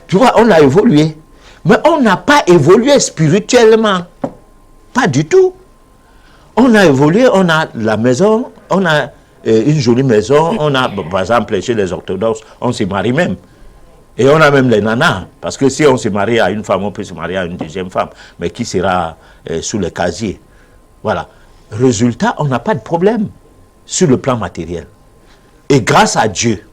tu vois, on a évolué. Mais on n'a pas évolué spirituellement. Pas du tout. On a évolué, on a la maison, on a une jolie maison, on a, par exemple, chez les orthodoxes, on se marie même. Et on a même les nanas. Parce que si on se marie à une femme, on peut se marier à une deuxième femme. Mais qui sera sous le casier. Voilà. Résultat, on n'a pas de problème sur le plan matériel. Et grâce à Dieu,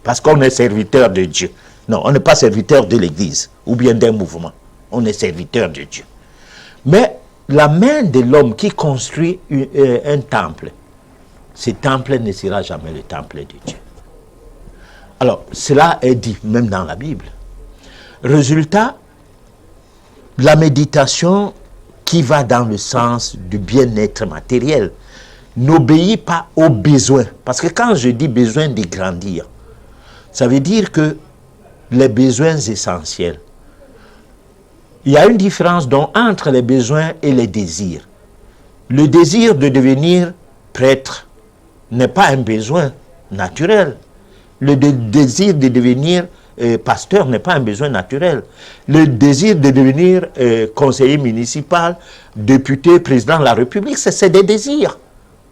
parce qu'on est serviteur de Dieu. Non, on n'est pas serviteur de l'Église ou bien d'un mouvement. On est serviteur de Dieu. Mais la main de l'homme qui construit un temple, ce temple ne sera jamais le temple de Dieu. Alors, cela est dit même dans la Bible. Résultat, la méditation qui va dans le sens du bien-être matériel n'obéit pas aux besoins. Parce que quand je dis besoin de grandir, ça veut dire que les besoins essentiels, il y a une différence donc entre les besoins et les désirs. Le désir de devenir prêtre n'est pas un besoin naturel. Le désir de devenir pasteur n'est pas un besoin naturel. Le désir de devenir conseiller municipal, député, président de la République, c'est des désirs.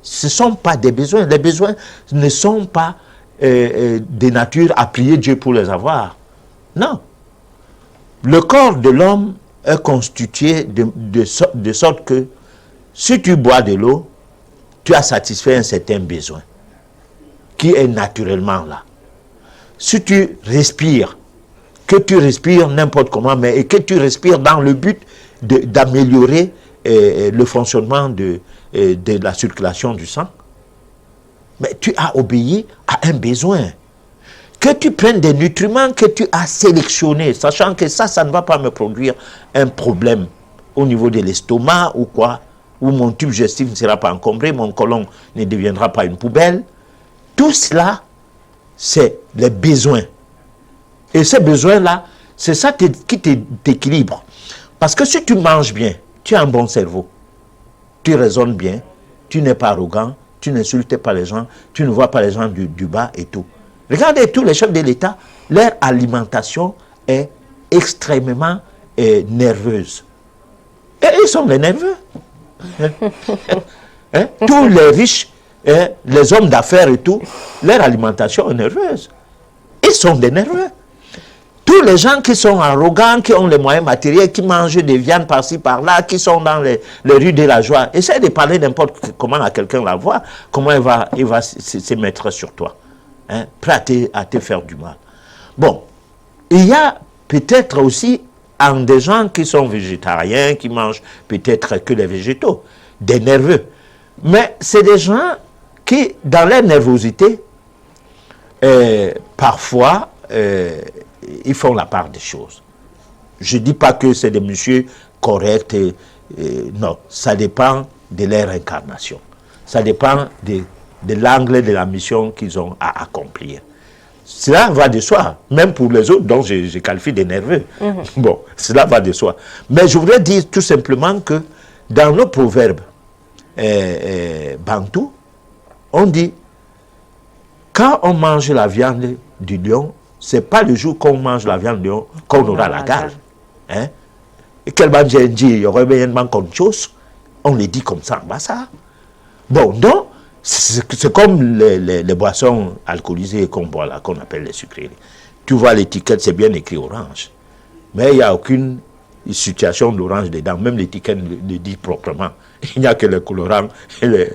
Ce ne sont pas des besoins. Les besoins ne sont pas de nature à prier Dieu pour les avoir. Non. Le corps de l'homme est constitué de sorte que si tu bois de l'eau, tu as satisfait un certain besoin qui est naturellement là. Si tu respires, que tu respires n'importe comment, mais et que tu respires dans le but d'améliorer le fonctionnement de la circulation du sang, mais tu as obéi à un besoin. Que tu prennes des nutriments que tu as sélectionnés, sachant que ça ne va pas me produire un problème au niveau de l'estomac ou quoi, où mon tube digestif ne sera pas encombré, mon côlon ne deviendra pas une poubelle. Tout cela, c'est les besoins. Et ces besoins-là, c'est ça qui t'équilibre. Parce que si tu manges bien, tu as un bon cerveau, tu raisonnes bien, tu n'es pas arrogant, tu n'insultes pas les gens, tu ne vois pas les gens du bas et tout. Regardez tous les chefs de l'État, leur alimentation est extrêmement nerveuse. Et ils sont des nerveux. Tous les riches, les hommes d'affaires et tout, leur alimentation est nerveuse. Ils sont des nerveux. Tous les gens qui sont arrogants, qui ont les moyens matériels, qui mangent des viandes par-ci, par-là, qui sont dans les rues de la joie, essaie de parler n'importe comment à quelqu'un la voix, comment il va se mettre sur toi. Prêt à te faire du mal. Bon, il y a peut-être aussi des gens qui sont végétariens, qui mangent peut-être que les végétaux, des nerveux. Mais c'est des gens qui, dans leur nervosité, parfois, ils font la part des choses. Je ne dis pas que c'est des messieurs corrects. Non, ça dépend de leur incarnation. Ça dépend de l'angle de la mission qu'ils ont à accomplir. Cela va de soi, même pour les autres dont je qualifie de nerveux. Bon, cela va de soi. Mais je voudrais dire tout simplement que dans nos proverbes bantou, on dit, quand on mange la viande du lion, ce n'est pas le jour qu'on mange la viande du lion qu'on aura la gale. Et quel j'ai dit, il y aurait bien une chose, on le dit comme ça, bah ça. Bon, donc, c'est comme les boissons alcoolisées qu'on boit là, qu'on appelle les sucreries. Tu vois l'étiquette, c'est bien écrit orange. Mais il n'y a aucune situation d'orange dedans. Même l'étiquette le dit proprement. Il n'y a que les colorants et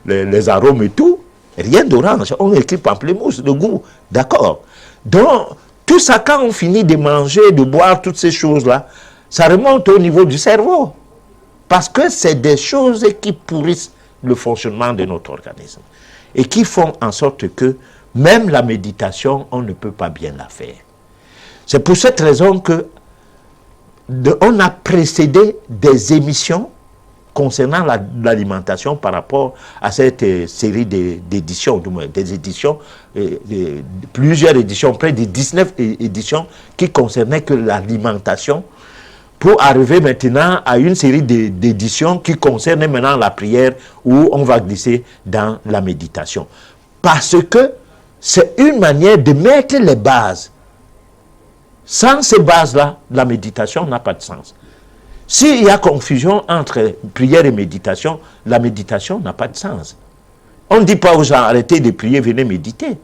les arômes et tout. Rien d'orange. On écrit pamplemousse, de goût. D'accord. Donc, tout ça, quand on finit de manger, de boire toutes ces choses-là, ça remonte au niveau du cerveau. Parce que c'est des choses qui pourrissent le fonctionnement de notre organisme et qui font en sorte que même la méditation, on ne peut pas bien la faire. C'est pour cette raison que on a précédé des émissions concernant l'alimentation par rapport à cette série d'éditions, des éditions, plusieurs éditions, près de 19 éditions qui concernaient que l'alimentation, pour arriver maintenant à une série d'éditions qui concernent maintenant la prière où on va glisser dans la méditation. Parce que c'est une manière de mettre les bases. Sans ces bases-là, la méditation n'a pas de sens. S'il y a confusion entre prière et méditation, la méditation n'a pas de sens. On ne dit pas aux gens, arrêtez de prier, venez méditer.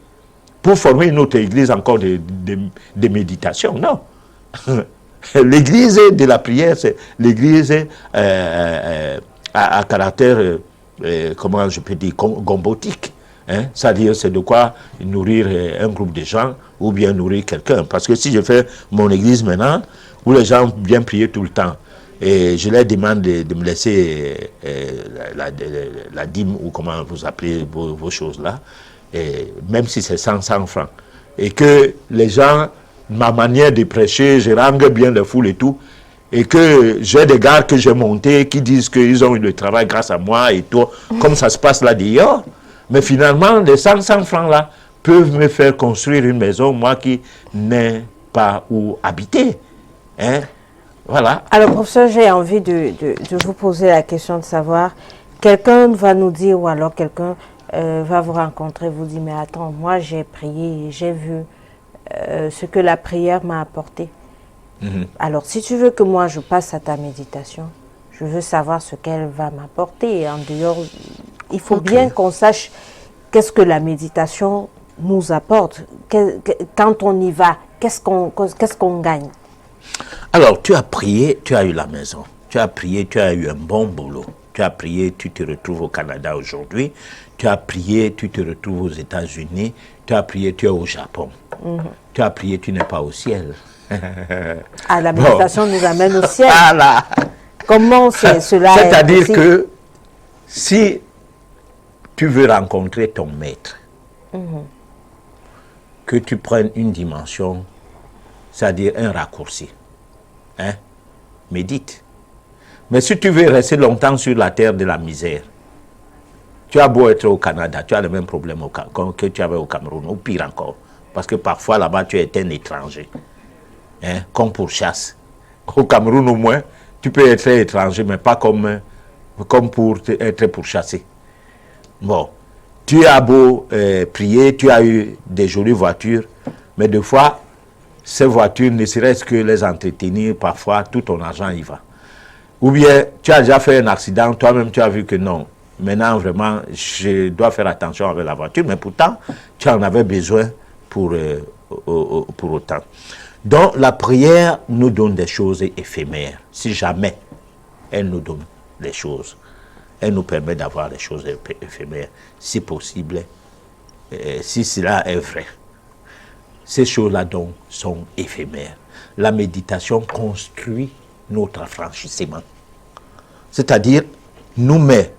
Pour former une autre église encore de méditation, non. L'église de la prière, c'est l'église à caractère, comment je peux dire, gombotique. C'est-à-dire, c'est de quoi nourrir un groupe de gens ou bien nourrir quelqu'un. Parce que si je fais mon église maintenant, où les gens viennent prier tout le temps, et je leur demande de me laisser la dîme ou comment vous appelez vos choses-là, même si c'est 100 francs, et que les gens, ma manière de prêcher, je rangue bien les foules et tout, et que j'ai des gars que j'ai montés qui disent qu'ils ont eu le travail grâce à moi et tout, comme ça se passe là dehors. Mais finalement, les 100 francs là peuvent me faire construire une maison, moi qui n'ai pas où habiter. Voilà. Alors, professeur, j'ai envie de vous poser la question de savoir, quelqu'un va nous dire, ou alors quelqu'un va vous rencontrer, vous dit, mais attends, moi j'ai prié, j'ai vu ce que la prière m'a apporté. Alors, si tu veux que moi je passe à ta méditation, je veux savoir ce qu'elle va m'apporter. Et en dehors, il faut bien qu'on sache qu'est-ce que la méditation nous apporte. Quand on y va, qu'est-ce qu'on gagne? Alors, tu as prié, tu as eu la maison. Tu as prié, tu as eu un bon boulot. Tu as prié, tu te retrouves au Canada aujourd'hui. Tu as prié, tu te retrouves aux États-Unis. Tu as prié, tu es au Japon. Tu as prié, tu n'es pas au ciel. Ah, la méditation nous amène au ciel. Voilà. Comment cela C'est-à-dire que si tu veux rencontrer ton maître, que tu prennes une dimension, c'est-à-dire un raccourci, médite. Mais si tu veux rester longtemps sur la terre de la misère, tu as beau être au Canada, tu as le même problème que tu avais au Cameroun, ou pire encore. Parce que parfois là-bas, tu es un étranger, comme pour chasse. Au Cameroun au moins, tu peux être étranger, mais pas comme pour être pourchassé. Bon, tu as beau prier, tu as eu des jolies voitures, mais des fois, ces voitures, ne serait-ce que les entretenir, parfois, tout ton argent y va. Ou bien, tu as déjà fait un accident, toi-même, tu as vu que non. Maintenant, vraiment, je dois faire attention avec la voiture, mais pourtant, tu en avais besoin pour autant. Donc, la prière nous donne des choses éphémères. Si jamais elle nous donne les choses, elle nous permet d'avoir des choses éphémères, si possible, si cela est vrai. Ces choses-là donc sont éphémères. La méditation construit notre affranchissement. C'est-à-dire, nous met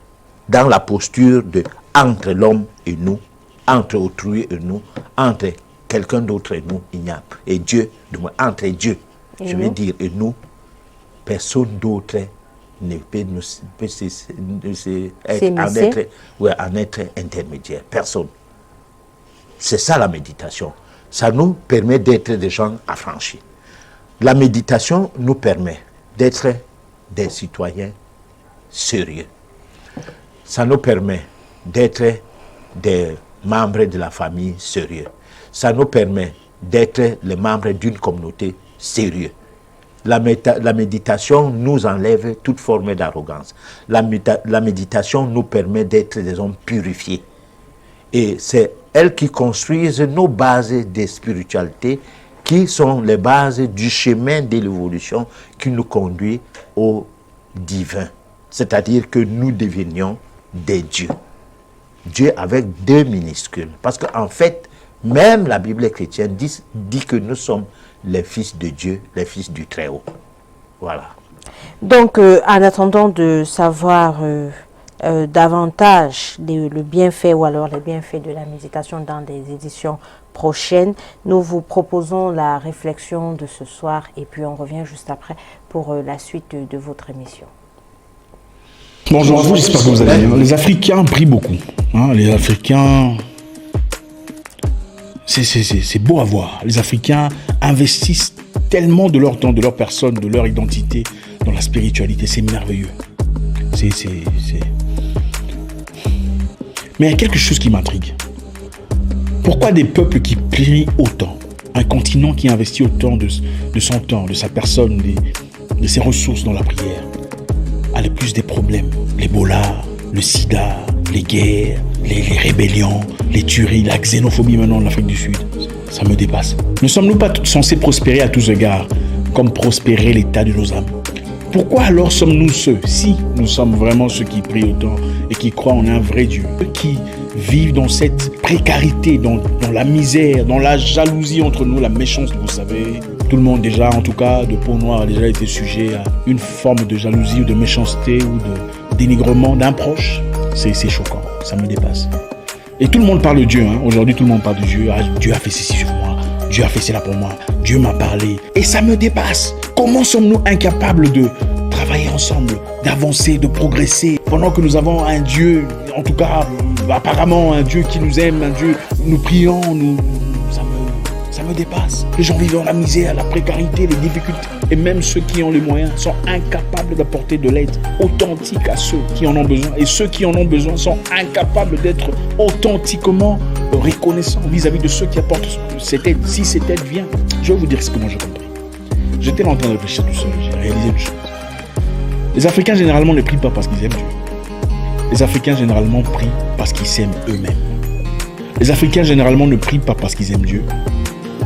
dans la posture de entre l'homme et nous, entre autrui et nous, entre quelqu'un d'autre et nous, il n'y a, et Dieu, entre Dieu, et je veux dire, et nous, personne d'autre ne peut en être intermédiaire. Personne. C'est ça la méditation. Ça nous permet d'être des gens affranchis. La méditation nous permet d'être des citoyens sérieux. Ça nous permet d'être des membres de la famille sérieux. Ça nous permet d'être les membres d'une communauté sérieuse. La méditation nous enlève toute forme d'arrogance. La méditation nous permet d'être des hommes purifiés. Et c'est elles qui construisent nos bases de spiritualité, qui sont les bases du chemin de l'évolution qui nous conduit au divin. C'est-à-dire que nous devenions des dieux. Dieu avec 2 minuscules. Parce qu'en fait, même la Bible chrétienne dit que nous sommes les fils de Dieu, les fils du Très-Haut. Voilà. Donc, en attendant de savoir davantage le bienfait ou alors les bienfaits de la méditation dans des éditions prochaines, nous vous proposons la réflexion de ce soir et puis on revient juste après pour la suite de votre émission. Bonjour à vous, j'espère que vous allez bien. Les Africains prient beaucoup. Les Africains, c'est beau à voir. Les Africains investissent tellement de leur temps, de leur personne, de leur identité dans la spiritualité. C'est merveilleux. Mais il y a quelque chose qui m'intrigue. Pourquoi des peuples qui prient autant, un continent qui investit autant de son temps, de sa personne, de ses ressources dans la prière, a le plus des problèmes? L'Ebola, le sida, les guerres, les rébellions, les tueries, la xénophobie maintenant en Afrique du Sud. Ça me dépasse. Ne sommes-nous pas censés prospérer à tous égards, comme prospérer l'état de nos âmes? Pourquoi alors sommes-nous ceux, si nous sommes vraiment ceux qui prient autant et qui croient en un vrai Dieu, qui vivent dans cette précarité, dans la misère, dans la jalousie entre nous, la méchanceté, vous savez. Tout le monde déjà, en tout cas, de peau noire, a déjà été sujet à une forme de jalousie ou de méchanceté ou de dénigrement d'un proche. C'est choquant, ça me dépasse. Et tout le monde parle de Dieu, Aujourd'hui, tout le monde parle de Dieu. Ah, Dieu a fait ceci sur moi, Dieu a fait cela pour moi, Dieu m'a parlé. Et ça me dépasse. Comment sommes-nous incapables de travailler ensemble, d'avancer, de progresser, pendant que nous avons un Dieu, en tout cas, apparemment un Dieu qui nous aime, un Dieu, nous prions, Ça me dépasse. Les gens vivent dans la misère, la précarité, les difficultés. Et même ceux qui ont les moyens sont incapables d'apporter de l'aide authentique à ceux qui en ont besoin. Et ceux qui en ont besoin sont incapables d'être authentiquement reconnaissants vis-à-vis de ceux qui apportent cette aide. Si cette aide vient, je vais vous dire ce que moi j'ai compris. J'étais là en train de réfléchir tout seul, j'ai réalisé une chose. Les Africains généralement ne prient pas parce qu'ils aiment Dieu. Les Africains généralement prient parce qu'ils s'aiment eux-mêmes. Les Africains généralement ne prient pas parce qu'ils aiment Dieu.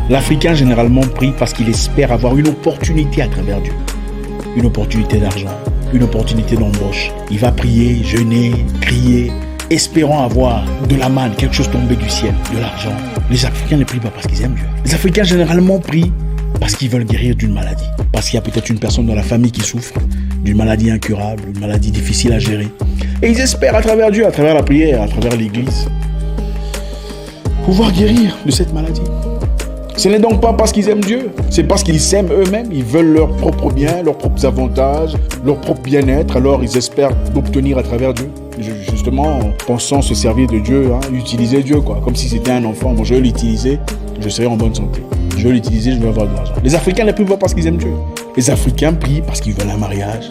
L'Africain généralement prie parce qu'il espère avoir une opportunité à travers Dieu. Une opportunité d'argent, une opportunité d'embauche. Il va prier, jeûner, crier, espérant avoir de la manne, quelque chose tombé du ciel, de l'argent. Les Africains ne prient pas parce qu'ils aiment Dieu. Les Africains généralement prient parce qu'ils veulent guérir d'une maladie. Parce qu'il y a peut-être une personne dans la famille qui souffre d'une maladie incurable, une maladie difficile à gérer. Et ils espèrent à travers Dieu, à travers la prière, à travers l'église, pouvoir guérir de cette maladie. Ce n'est donc pas parce qu'ils aiment Dieu, c'est parce qu'ils s'aiment eux-mêmes, ils veulent leur propre bien, leurs propres avantages, leur propre bien-être, alors ils espèrent l'obtenir à travers Dieu. Justement, pensant se servir de Dieu, utiliser Dieu, comme si c'était un enfant. Bon, je vais l'utiliser, je serai en bonne santé. Je vais l'utiliser, je vais avoir de l'argent. Les Africains ne prient pas parce qu'ils aiment Dieu. Les Africains prient parce qu'ils veulent un mariage,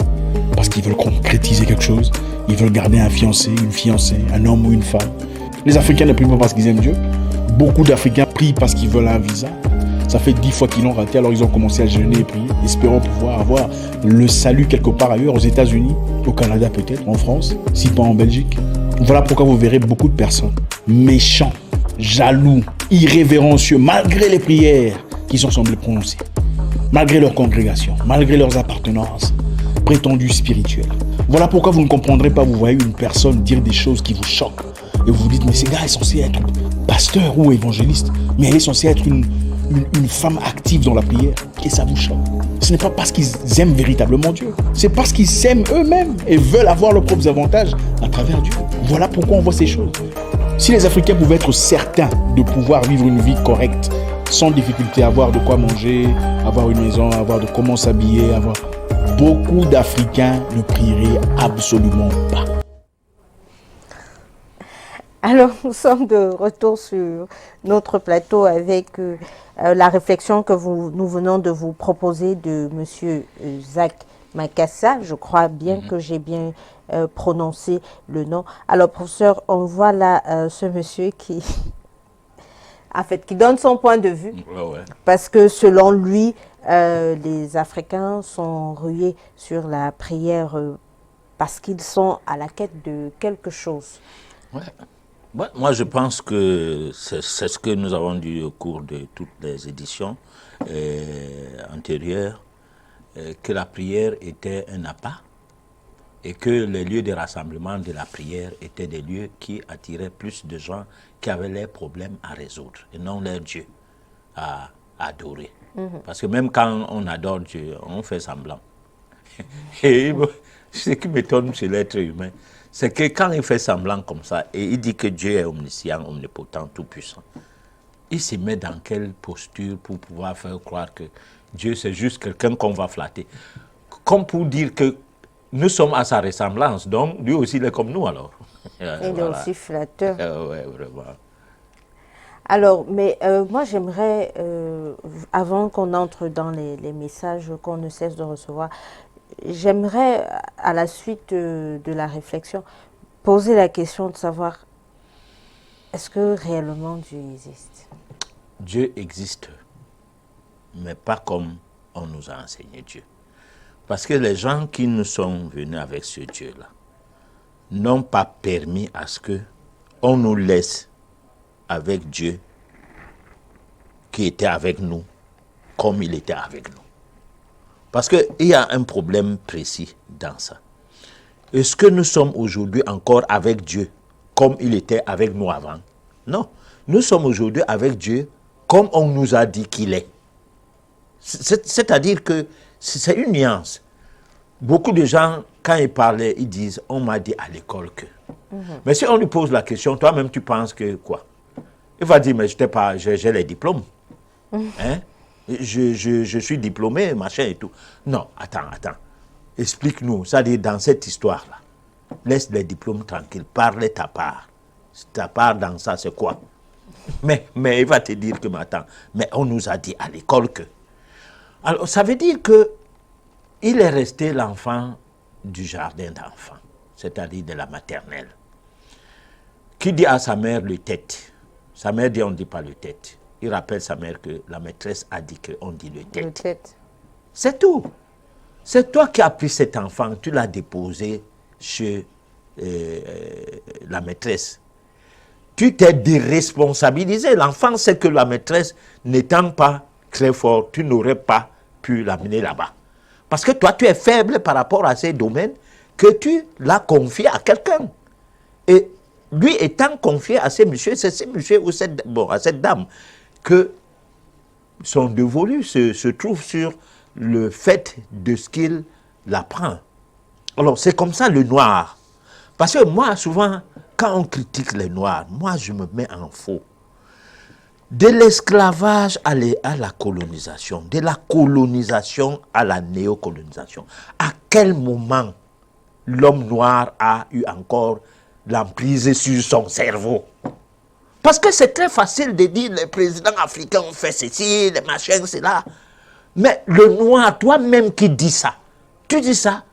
parce qu'ils veulent concrétiser quelque chose, ils veulent garder un fiancé, une fiancée, un homme ou une femme. Les Africains ne prient pas parce qu'ils aiment Dieu. Beaucoup d'Africains prient parce qu'ils veulent un visa. Ça fait 10 fois qu'ils l'ont raté, alors ils ont commencé à jeûner et prier, espérant pouvoir avoir le salut quelque part ailleurs, aux États-Unis, au Canada peut-être, en France, si pas en Belgique. Voilà pourquoi vous verrez beaucoup de personnes méchants, jaloux, irrévérencieux, malgré les prières qu'ils ont semblé prononcer, malgré leur congrégation, malgré leurs appartenances prétendues spirituelles. Voilà pourquoi vous ne comprendrez pas, vous voyez une personne dire des choses qui vous choquent, et vous vous dites, mais ce gars est censé être pasteur ou évangéliste, mais elle est censée être une femme active dans la prière, et ça vous choque. Ce n'est pas parce qu'ils aiment véritablement Dieu, c'est parce qu'ils s'aiment eux-mêmes et veulent avoir leurs propres avantages à travers Dieu. Voilà pourquoi on voit ces choses. Si les Africains pouvaient être certains de pouvoir vivre une vie correcte, sans difficulté, avoir de quoi manger, avoir une maison, avoir de comment s'habiller, beaucoup d'Africains ne prieraient absolument pas. Alors, nous sommes de retour sur notre plateau avec la réflexion que nous venons de vous proposer de M. Zach Makassa. Je crois bien que j'ai bien prononcé le nom. Alors, professeur, on voit là ce monsieur qui donne son point de vue. Ouais. Parce que selon lui, les Africains sont rués sur la prière parce qu'ils sont à la quête de quelque chose. Ouais. Moi, je pense que c'est ce que nous avons dit au cours de toutes les éditions antérieures, que la prière était un appât et que les lieux de rassemblement de la prière étaient des lieux qui attiraient plus de gens qui avaient leurs problèmes à résoudre et non leur Dieu à adorer. Parce que même quand on adore Dieu, on fait semblant. Et ce qui m'étonne chez l'être humain, c'est que quand il fait semblant comme ça, et il dit que Dieu est omniscient, omnipotent, tout-puissant, il se met dans quelle posture pour pouvoir faire croire que Dieu c'est juste quelqu'un qu'on va flatter. Comme pour dire que nous sommes à sa ressemblance, donc lui aussi il est comme nous alors. Il est aussi flatteur. Oui, vraiment. Alors, mais moi j'aimerais, avant qu'on entre dans les messages qu'on ne cesse de recevoir, j'aimerais, à la suite de la réflexion, poser la question de savoir, est-ce que réellement Dieu existe? Dieu existe, mais pas comme on nous a enseigné Dieu. Parce que les gens qui nous sont venus avec ce Dieu-là n'ont pas permis à ce qu'on nous laisse avec Dieu qui était avec nous comme il était avec nous. Parce qu'il y a un problème précis dans ça. Est-ce que nous sommes aujourd'hui encore avec Dieu comme il était avec nous avant? Non. Nous sommes aujourd'hui avec Dieu comme on nous a dit qu'il est. C'est-à-dire que c'est une nuance. Beaucoup de gens, quand ils parlaient, ils disent « on m'a dit à l'école que ». Mais si on lui pose la question, toi-même tu penses que quoi? Il va dire « mais j'ai les diplômes. Hein? Je suis diplômé, machin et tout. » Non, attends. Explique-nous, c'est-à-dire dans cette histoire-là. Laisse les diplômes tranquilles, parle ta part. Ta part dans ça, c'est quoi? Mais il va te dire que, mais attends, mais on nous a dit à l'école que... Alors, ça veut dire que il est resté l'enfant du jardin d'enfants, c'est-à-dire de la maternelle. Qui dit à sa mère le tête? Sa mère dit on ne dit pas le tête. Il rappelle sa mère que la maîtresse a dit qu'on dit le tête. Le tête. C'est tout. C'est toi qui as pris cet enfant, tu l'as déposé chez la maîtresse. Tu t'es déresponsabilisé. L'enfant sait que la maîtresse, n'étant pas très fort, tu n'aurais pas pu l'amener là-bas. Parce que toi, tu es faible par rapport à ces domaines que tu l'as confié à quelqu'un. Et lui étant confié à ces messieurs, c'est ces messieurs ou à cette dame que son dévolu se trouve sur le fait de ce qu'il apprend. Alors, c'est comme ça le noir. Parce que moi, souvent, quand on critique les noirs, moi, je me mets en faux. De l'esclavage à la colonisation, de la colonisation à la néocolonisation, à quel moment l'homme noir a eu encore l'emprise sur son cerveau? Parce que c'est très facile de dire les présidents africains ont fait ceci, les machins, cela. Mais le noir, toi-même qui dis ça, tu dis ça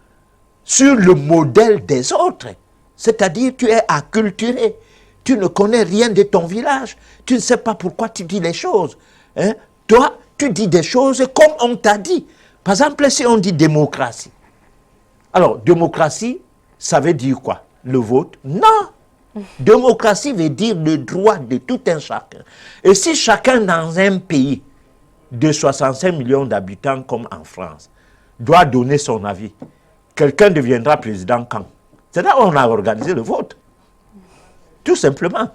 sur le modèle des autres. C'est-à-dire tu es acculturé. Tu ne connais rien de ton village. Tu ne sais pas pourquoi tu dis les choses. Hein? Toi, tu dis des choses comme on t'a dit. Par exemple, si on dit démocratie. Alors, démocratie, ça veut dire quoi? Le vote? Non. Démocratie veut dire le droit de tout un chacun. Et si chacun dans un pays de 65 millions d'habitants comme en France doit donner son avis, quelqu'un deviendra président quand? C'est là où on a organisé le vote. Tout simplement.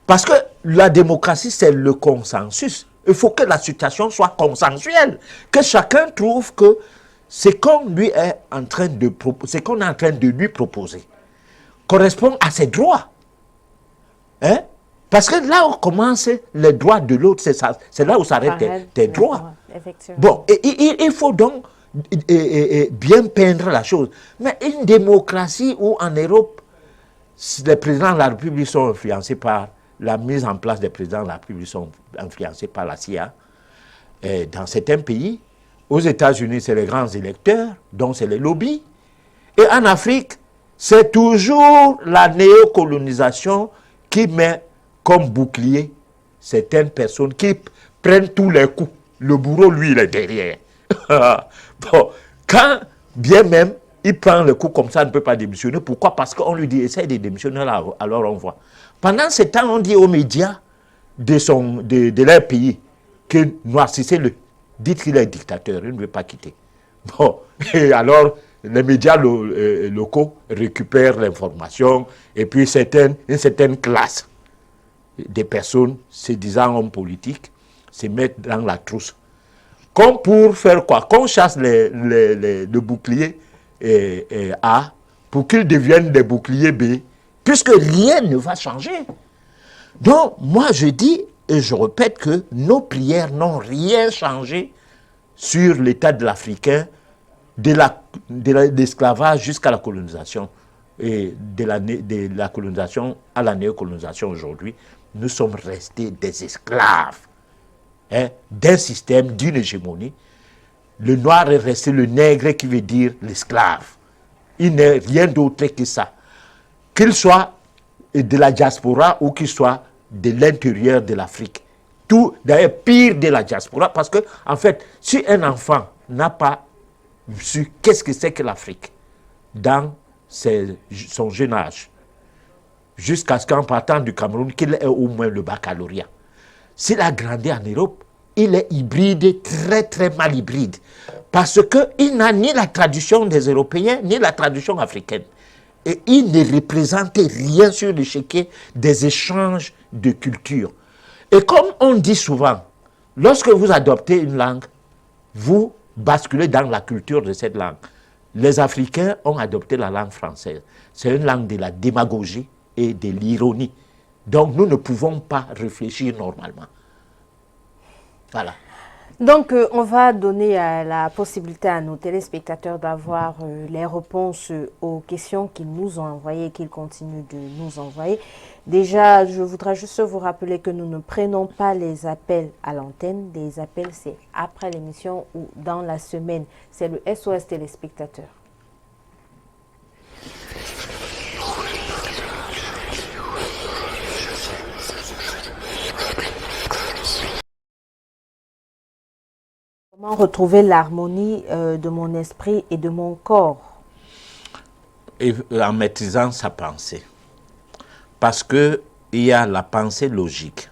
Parce que la démocratie, c'est le consensus. Il faut que la situation soit consensuelle. Que chacun trouve que ce qu'on lui est en train de ce qu'on est en train de lui proposer correspond à ses droits. Hein? Parce que là où commence les droits de l'autre, c'est là où s'arrêtent tes droits. Bon, il faut donc bien peindre la chose. Mais une démocratie où en Europe, les présidents de la République sont influencés par la mise en place des présidents de la République sont influencés par la CIA. Et dans certains pays, aux États-Unis, c'est les grands électeurs, donc c'est les lobbies. Et en Afrique, c'est toujours la néocolonisation qui met comme bouclier certaines personnes qui prennent tous les coups. Le bourreau, lui, il est derrière. Bon, quand bien même il prend le coup comme ça, il ne peut pas démissionner. Pourquoi? Parce qu'on lui dit, essaye de démissionner, alors on voit. Pendant ce temps, on dit aux médias de leur pays que noircissez-le. Dites qu'il est dictateur, il ne veut pas quitter. Bon, et alors, les médias locaux récupèrent l'information, et puis une certaine classe des personnes se disant hommes politiques se mettent dans la trousse. Comme pour faire quoi? Qu'on chasse le bouclier A pour qu'ils deviennent des boucliers B, puisque rien ne va changer. Donc, moi je dis et je répète que nos prières n'ont rien changé sur l'état de l'Africain, de l'esclavage jusqu'à la colonisation, et de la colonisation à la néocolonisation aujourd'hui. Nous sommes restés des esclaves, hein, d'un système, d'une hégémonie. Le noir est resté le nègre qui veut dire l'esclave. Il n'est rien d'autre que ça. Qu'il soit de la diaspora ou qu'il soit de l'intérieur de l'Afrique. Tout, d'ailleurs, pire de la diaspora, parce que, en fait, si un enfant n'a pas su qu'est-ce que c'est que l'Afrique dans son jeune âge, jusqu'à ce qu'en partant du Cameroun, qu'il ait au moins le baccalauréat. S'il a grandi en Europe, il est hybride, très très mal hybride. Parce qu'il n'a ni la tradition des Européens, ni la tradition africaine. Et il ne représente rien sur l'échiquier des échanges de culture. Et comme on dit souvent, lorsque vous adoptez une langue, vous basculez dans la culture de cette langue. Les Africains ont adopté la langue française. C'est une langue de la démagogie et de l'ironie. Donc nous ne pouvons pas réfléchir normalement. Voilà. Donc, on va donner la possibilité à nos téléspectateurs d'avoir les réponses aux questions qu'ils nous ont envoyées et qu'ils continuent de nous envoyer. Déjà, je voudrais juste vous rappeler que nous ne prenons pas les appels à l'antenne. Les appels, c'est après l'émission ou dans la semaine. C'est le SOS téléspectateur. Comment retrouver l'harmonie de mon esprit et de mon corps? Et en maîtrisant sa pensée. Parce qu'il y a la pensée logique.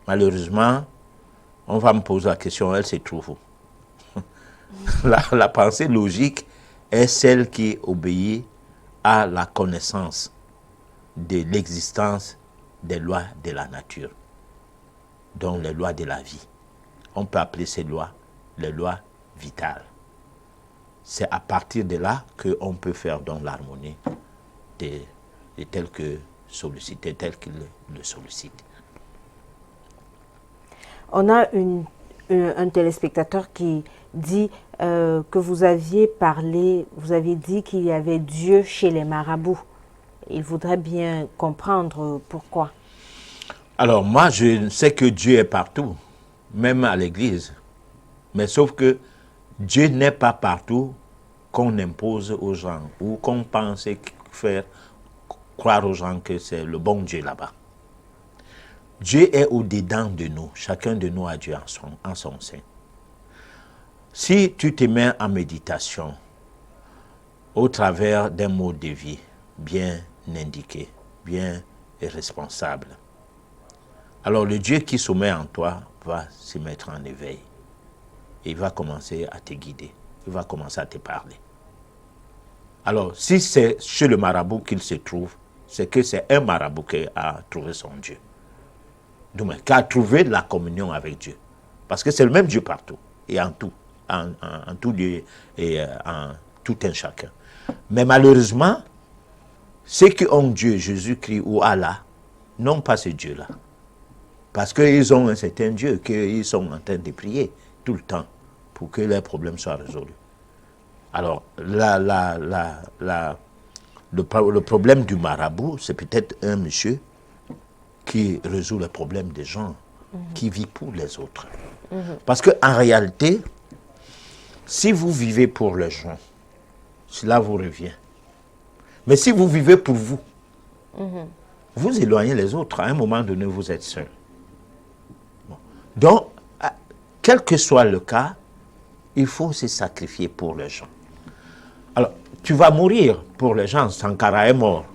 Malheureusement, on va me poser la question, elle se trouve où? La pensée logique est celle qui obéit à la connaissance de l'existence des lois de la nature, donc les lois de la vie. On peut appeler ces lois les lois vitales. C'est à partir de là qu'on peut faire donc l'harmonie de tel que sollicité, tel qu'il le sollicite. On a un téléspectateur qui dit que vous aviez dit qu'il y avait Dieu chez les marabouts. Il voudrait bien comprendre pourquoi. Alors moi, je sais que Dieu est partout, même à l'église. Mais sauf que Dieu n'est pas partout qu'on impose aux gens ou qu'on pense faire croire aux gens que c'est le bon Dieu là-bas. Dieu est au-dedans de nous. Chacun de nous a Dieu en son sein. Si tu te mets en méditation au travers d'un mode de vie bien indiqué, bien et responsable, alors le Dieu qui sommeille en toi va se mettre en éveil. Il va commencer à te guider. Il va commencer à te parler. Alors, si c'est chez le marabout qu'il se trouve, c'est que c'est un marabout qui a trouvé son Dieu. Donc, qui a trouvé la communion avec Dieu. Parce que c'est le même Dieu partout. Et en tout. En tout lieu et en tout un chacun. Mais malheureusement, ceux qui ont Dieu, Jésus-Christ ou Allah, n'ont pas ce Dieu-là. Parce qu'ils ont un certain Dieu qu'ils sont en train de prier tout le temps pour que leurs problèmes soient résolus. Alors, le problème du marabout, c'est peut-être un monsieur qui résout les problèmes des gens, qui vit pour les autres. Parce qu'en réalité, si vous vivez pour les gens, cela vous revient. Mais si vous vivez pour vous, vous éloignez les autres. À un moment donné, vous êtes seul. Bon. Donc, quel que soit le cas, il faut se sacrifier pour les gens. Alors, tu vas mourir pour les gens. Sankara est mort.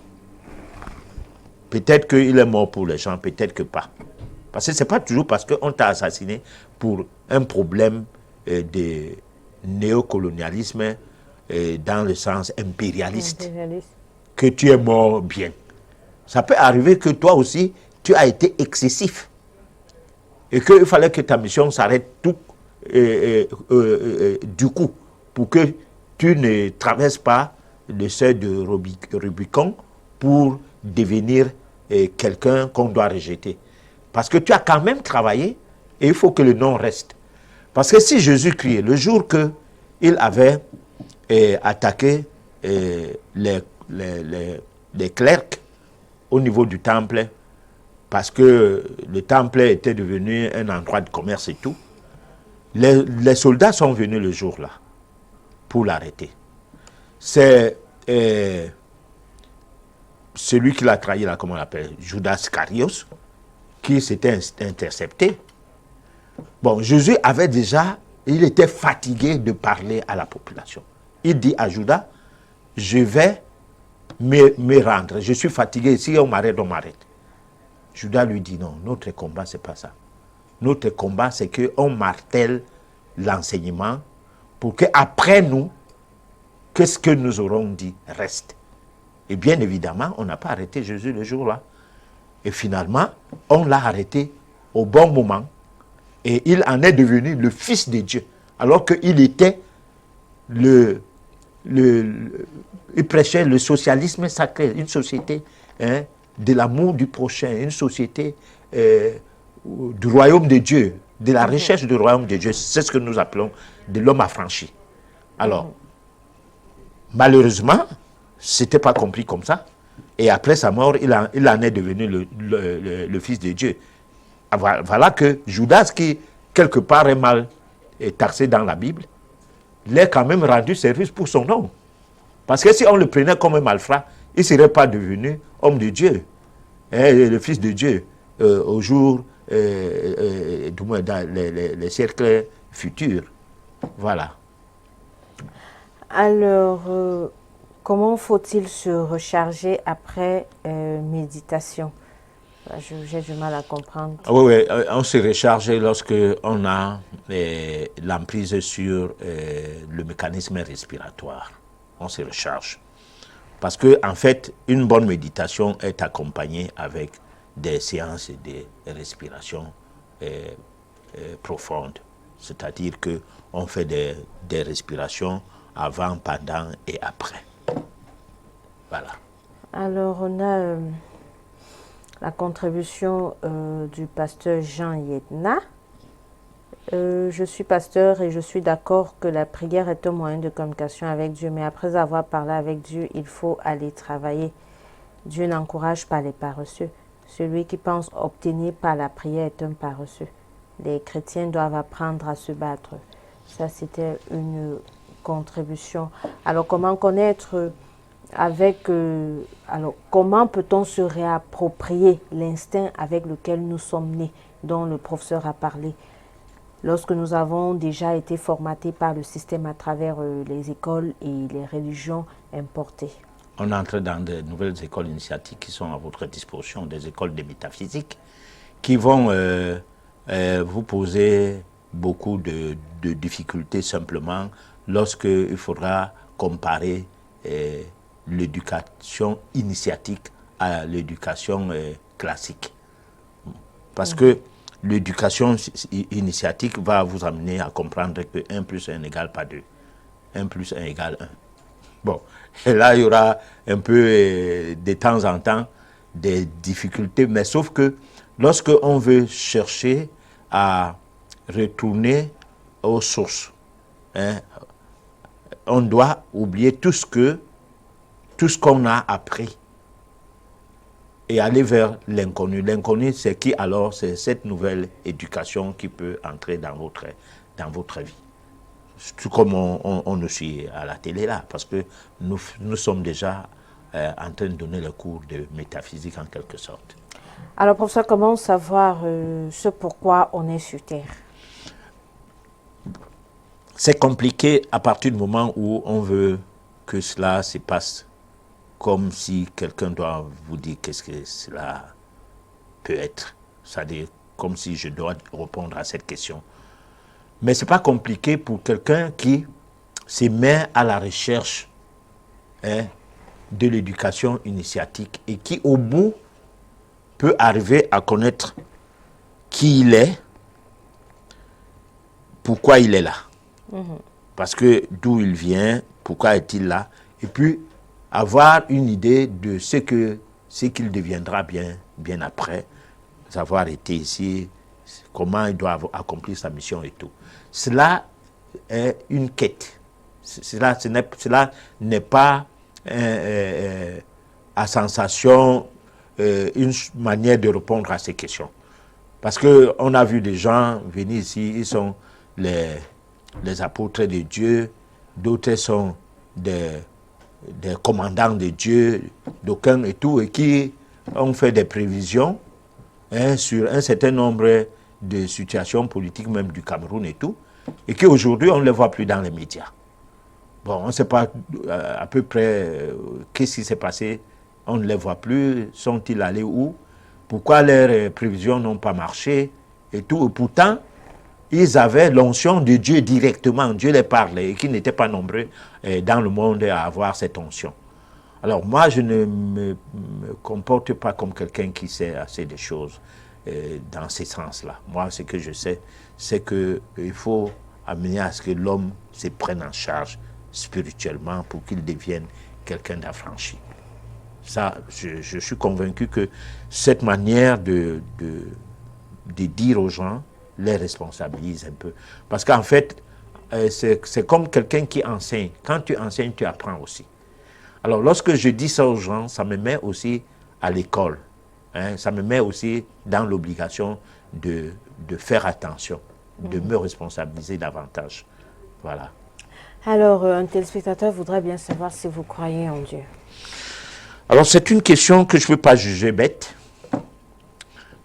Peut-être qu'il est mort pour les gens, peut-être que pas. Parce que ce n'est pas toujours parce qu'on t'a assassiné pour un problème de néocolonialisme dans le sens impérialiste que tu es mort bien. Ça peut arriver que toi aussi, tu as été excessif. Et qu'il fallait que ta mission s'arrête tout du coup, pour que tu ne traverses pas le seuil de Rubicon pour devenir quelqu'un qu'on doit rejeter. Parce que tu as quand même travaillé et il faut que le nom reste. Parce que si Jésus-Christ, le jour qu'il avait attaqué les clercs au niveau du temple, parce que le temple était devenu un endroit de commerce et tout, les soldats sont venus le jour-là pour l'arrêter. C'est celui qui l'a trahi, là, comment on l'appelle, Judas Iscariot, qui s'était intercepté. Bon, Jésus avait déjà, il était fatigué de parler à la population. Il dit à Judas, je vais me rendre, je suis fatigué, si on m'arrête, on m'arrête. Judas lui dit non, notre combat, c'est pas ça. Notre combat, c'est qu'on martèle l'enseignement pour qu'après nous, que ce que nous aurons dit reste. Et bien évidemment, on n'a pas arrêté Jésus le jour-là. Et finalement, on l'a arrêté au bon moment. Et il en est devenu le Fils de Dieu. Alors qu'il était il prêchait le socialisme sacré, une société de l'amour du prochain, une société du royaume de Dieu, de la recherche du royaume de Dieu. C'est ce que nous appelons de l'homme affranchi. Alors, malheureusement, ce n'était pas compris comme ça. Et après sa mort, il en est devenu le fils de Dieu. Voilà que Judas, qui quelque part est mal taxé dans la Bible, l'est quand même rendu service pour son nom. Parce que si on le prenait comme un malfrat, il ne serait pas devenu homme de Dieu, le fils de Dieu, au jour, du moins dans les siècles futurs. Voilà. Alors, comment faut-il se recharger après méditation? J'ai du mal à comprendre. Oui, on se recharge lorsque on a l'emprise sur le mécanisme respiratoire. On se recharge. Parce que, en fait, une bonne méditation est accompagnée avec des séances de respiration profondes. C'est-à-dire qu'on fait des respirations avant, pendant et après. Voilà. Alors, on a la contribution du pasteur Jean Yedna. Je suis pasteur et je suis d'accord que la prière est un moyen de communication avec Dieu, mais après avoir parlé avec Dieu, il faut aller travailler. Dieu n'encourage pas les paresseux. Celui qui pense obtenir par la prière est un paresseux. Les chrétiens doivent apprendre à se battre. Ça, c'était une contribution. Alors, comment connaître comment peut-on se réapproprier l'instinct avec lequel nous sommes nés, dont le professeur a parlé, lorsque nous avons déjà été formatés par le système à travers les écoles et les religions importées? On entre dans de nouvelles écoles initiatiques qui sont à votre disposition, des écoles de métaphysique, qui vont vous poser beaucoup de difficultés simplement lorsqu'il faudra comparer l'éducation initiatique à l'éducation classique. Parce que l'éducation initiatique va vous amener à comprendre que 1 plus 1 n'égale pas 2. 1 plus 1 égale 1. Bon, et là, il y aura un peu de temps en temps des difficultés, mais sauf que lorsque on veut chercher à retourner aux sources, on doit oublier tout ce qu'on a appris et aller vers l'inconnu. L'inconnu, c'est qui alors? C'est cette nouvelle éducation qui peut entrer dans votre vie. Tout comme on nous suit à la télé là, parce que nous sommes déjà en train de donner le cours de métaphysique en quelque sorte. Alors, professeur, comment savoir ce pourquoi on est sur Terre? C'est compliqué à partir du moment où on veut que cela se passe comme si quelqu'un doit vous dire qu'est-ce que cela peut être. C'est-à-dire comme si je dois répondre à cette question. Mais ce n'est pas compliqué pour quelqu'un qui se met à la recherche de l'éducation initiatique et qui, au bout, peut arriver à connaître qui il est, pourquoi il est là. Parce que d'où il vient, pourquoi est-il là, et puis avoir une idée de ce qu'il deviendra bien après avoir été ici, comment il doit accomplir sa mission et tout. Cela est une quête. Cela n'est pas à sensation une manière de répondre à ces questions. Parce qu'on a vu des gens venir ici, ils sont les apôtres de Dieu, d'autres sont des commandants de Dieu, d'aucuns et tout, et qui ont fait des prévisions sur un certain nombre de situations politiques, même du Cameroun et tout, et qu'aujourd'hui, on ne les voit plus dans les médias. Bon, on ne sait pas à peu près qu'est-ce qui s'est passé, on ne les voit plus, sont-ils allés où, pourquoi leurs prévisions n'ont pas marché, et tout, et pourtant, ils avaient l'onction de Dieu directement, Dieu les parlait, et qu'ils n'étaient pas nombreux dans le monde à avoir cette onction. Alors moi, je ne me comporte pas comme quelqu'un qui sait assez de choses dans ces sens-là. Moi, ce que je sais, c'est qu'il faut amener à ce que l'homme se prenne en charge spirituellement pour qu'il devienne quelqu'un d'affranchi. Ça, je suis convaincu que cette manière de dire aux gens les responsabilise un peu. Parce qu'en fait, c'est comme quelqu'un qui enseigne. Quand tu enseignes, tu apprends aussi. Alors, lorsque je dis ça aux gens, ça me met aussi à l'école. Hein, ça me met aussi dans l'obligation de faire attention, de me responsabiliser davantage. Voilà. Alors, un téléspectateur voudrait bien savoir si vous croyez en Dieu. Alors, c'est une question que je ne peux pas juger bête,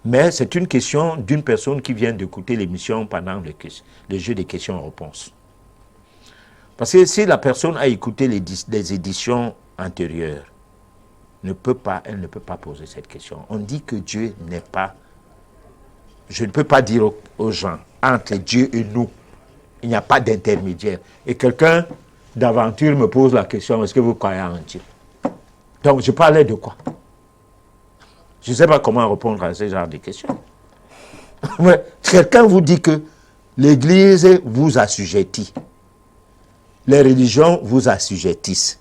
mais c'est une question d'une personne qui vient d'écouter l'émission pendant le jeu des questions-réponses. Parce que si la personne a écouté les éditions antérieures, elle ne peut pas poser cette question. On dit que Dieu n'est pas... Je ne peux pas dire aux gens, entre Dieu et nous, il n'y a pas d'intermédiaire. Et quelqu'un d'aventure me pose la question, est-ce que vous croyez en Dieu? Donc, je parlais de quoi? Je ne sais pas comment répondre à ce genre de questions. Mais quelqu'un vous dit que l'Église vous assujettit. Les religions vous assujettissent.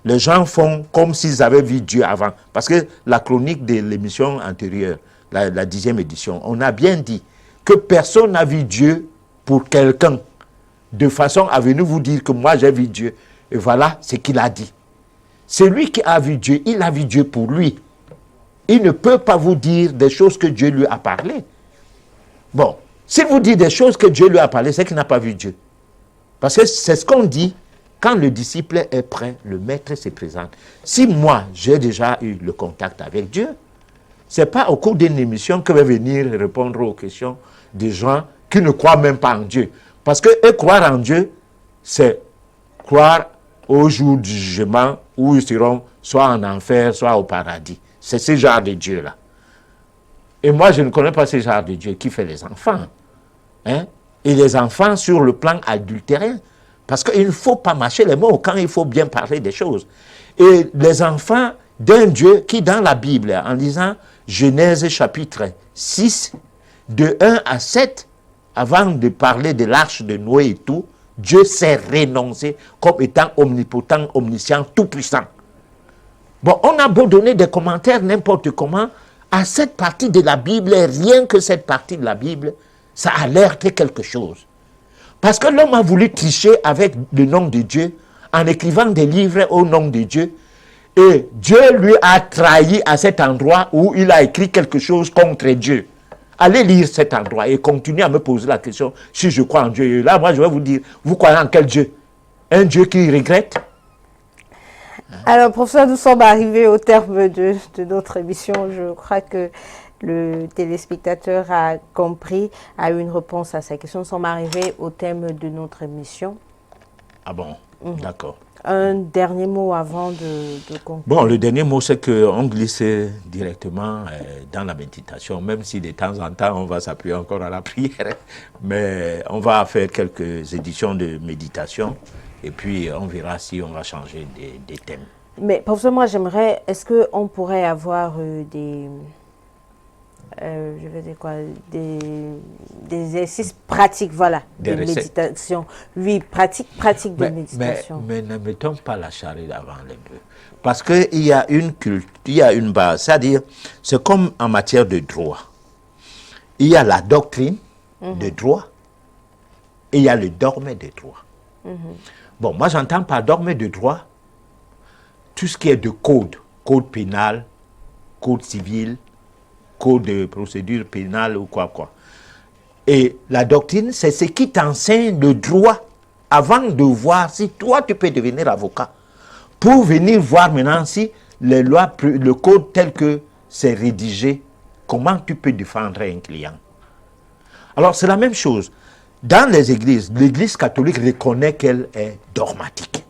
Les gens font comme s'ils avaient vu Dieu avant. Parce que la chronique de l'émission antérieure, la 10e édition, on a bien dit que personne n'a vu Dieu pour quelqu'un, de façon à venir vous dire que moi j'ai vu Dieu. Et voilà ce qu'il a dit. Celui qui a vu Dieu, il a vu Dieu pour lui. Il ne peut pas vous dire des choses que Dieu lui a parlé. Bon, s'il vous dit des choses que Dieu lui a parlé, c'est qu'il n'a pas vu Dieu. Parce que c'est ce qu'on dit, quand le disciple est prêt, le maître se présente. Si moi, j'ai déjà eu le contact avec Dieu, ce n'est pas au cours d'une émission que je vais venir répondre aux questions des gens qui ne croient même pas en Dieu. Parce que croire en Dieu, c'est croire au jour du jugement où ils seront soit en enfer, soit au paradis. C'est ce genre de Dieu-là. Et moi, je ne connais pas ce genre de Dieu qui fait les enfants. Hein? Et les enfants sur le plan adultérien. Parce qu'il ne faut pas mâcher les mots quand il faut bien parler des choses. Et les enfants d'un Dieu qui, dans la Bible, en lisant Genèse chapitre 6, de 1 à 7, avant de parler de l'arche de Noé et tout, Dieu s'est renoncé comme étant omnipotent, omniscient, tout-puissant. Bon, on a beau donner des commentaires n'importe comment, à cette partie de la Bible, rien que cette partie de la Bible, ça alerte quelque chose. Parce que l'homme a voulu tricher avec le nom de Dieu, en écrivant des livres au nom de Dieu, et Dieu lui a trahi à cet endroit où il a écrit quelque chose contre Dieu. Allez lire cet endroit et continuez à me poser la question si je crois en Dieu. Et là, moi, je vais vous dire, vous croyez en quel Dieu? Un Dieu qui regrette? Alors, professeur, nous sommes arrivés au terme de notre émission. Je crois que le téléspectateur a compris, a eu une réponse à sa question. Nous sommes arrivés au thème de notre émission. Ah bon, d'accord. Un dernier mot avant de conclure. Bon, le dernier mot, c'est qu'on glisse directement dans la méditation, même si de temps en temps, on va s'appuyer encore à la prière. Mais on va faire quelques éditions de méditation et puis on verra si on va changer des thèmes. Mais professeur, moi j'aimerais, est-ce qu'on pourrait avoir je vais dire quoi, des exercices pratiques, voilà, de méditation. Oui, pratique de méditation. Mais ne mettons pas la charrue avant les bœufs. Parce qu'il y a une culte, il y a une base. C'est-à-dire, c'est comme en matière de droit. Il y a la doctrine de droit et il y a le dogme de droit. Bon, moi j'entends par dogme de droit tout ce qui est de code pénal, code civil, code de procédure pénale ou quoi. Et la doctrine, c'est ce qui t'enseigne le droit avant de voir si toi tu peux devenir avocat. Pour venir voir maintenant si les lois, le code tel que c'est rédigé, comment tu peux défendre un client. Alors c'est la même chose. Dans les églises, l'église catholique reconnaît qu'elle est dogmatique.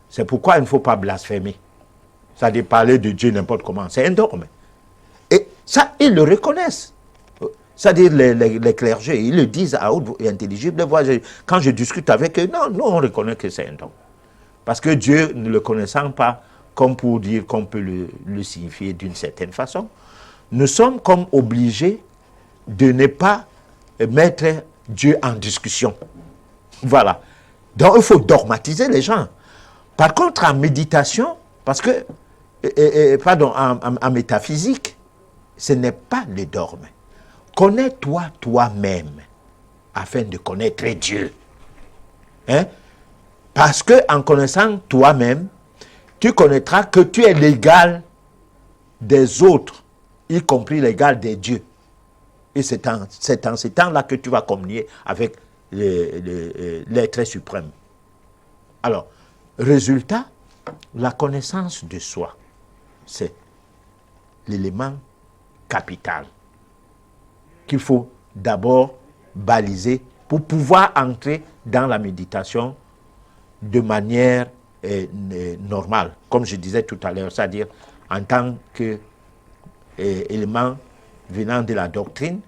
C'est pourquoi il ne faut pas blasphémer. Ça dit parler de Dieu n'importe comment, c'est un dogme. Et ça, ils le reconnaissent. C'est-à-dire les clergés, ils le disent à haute et intelligible voix. Quand je discute avec eux, non, on reconnaît que c'est un dogme. Parce que Dieu, ne le connaissant pas, comme pour dire qu'on peut le signifier d'une certaine façon, nous sommes comme obligés de ne pas mettre Dieu en discussion. Voilà. Donc il faut dogmatiser les gens. Par contre, en méditation, parce que, en métaphysique, ce n'est pas le dogme. Connais-toi toi-même afin de connaître Dieu. Hein? Parce que en connaissant toi-même, tu connaîtras que tu es l'égal des autres, y compris l'égal des dieux. Et c'est en ces temps-là que tu vas communier avec l'être suprême. Alors, résultat, la connaissance de soi, c'est l'élément capital qu'il faut d'abord baliser pour pouvoir entrer dans la méditation de manière normale, comme je disais tout à l'heure, c'est-à-dire en tant qu'élément venant de la doctrine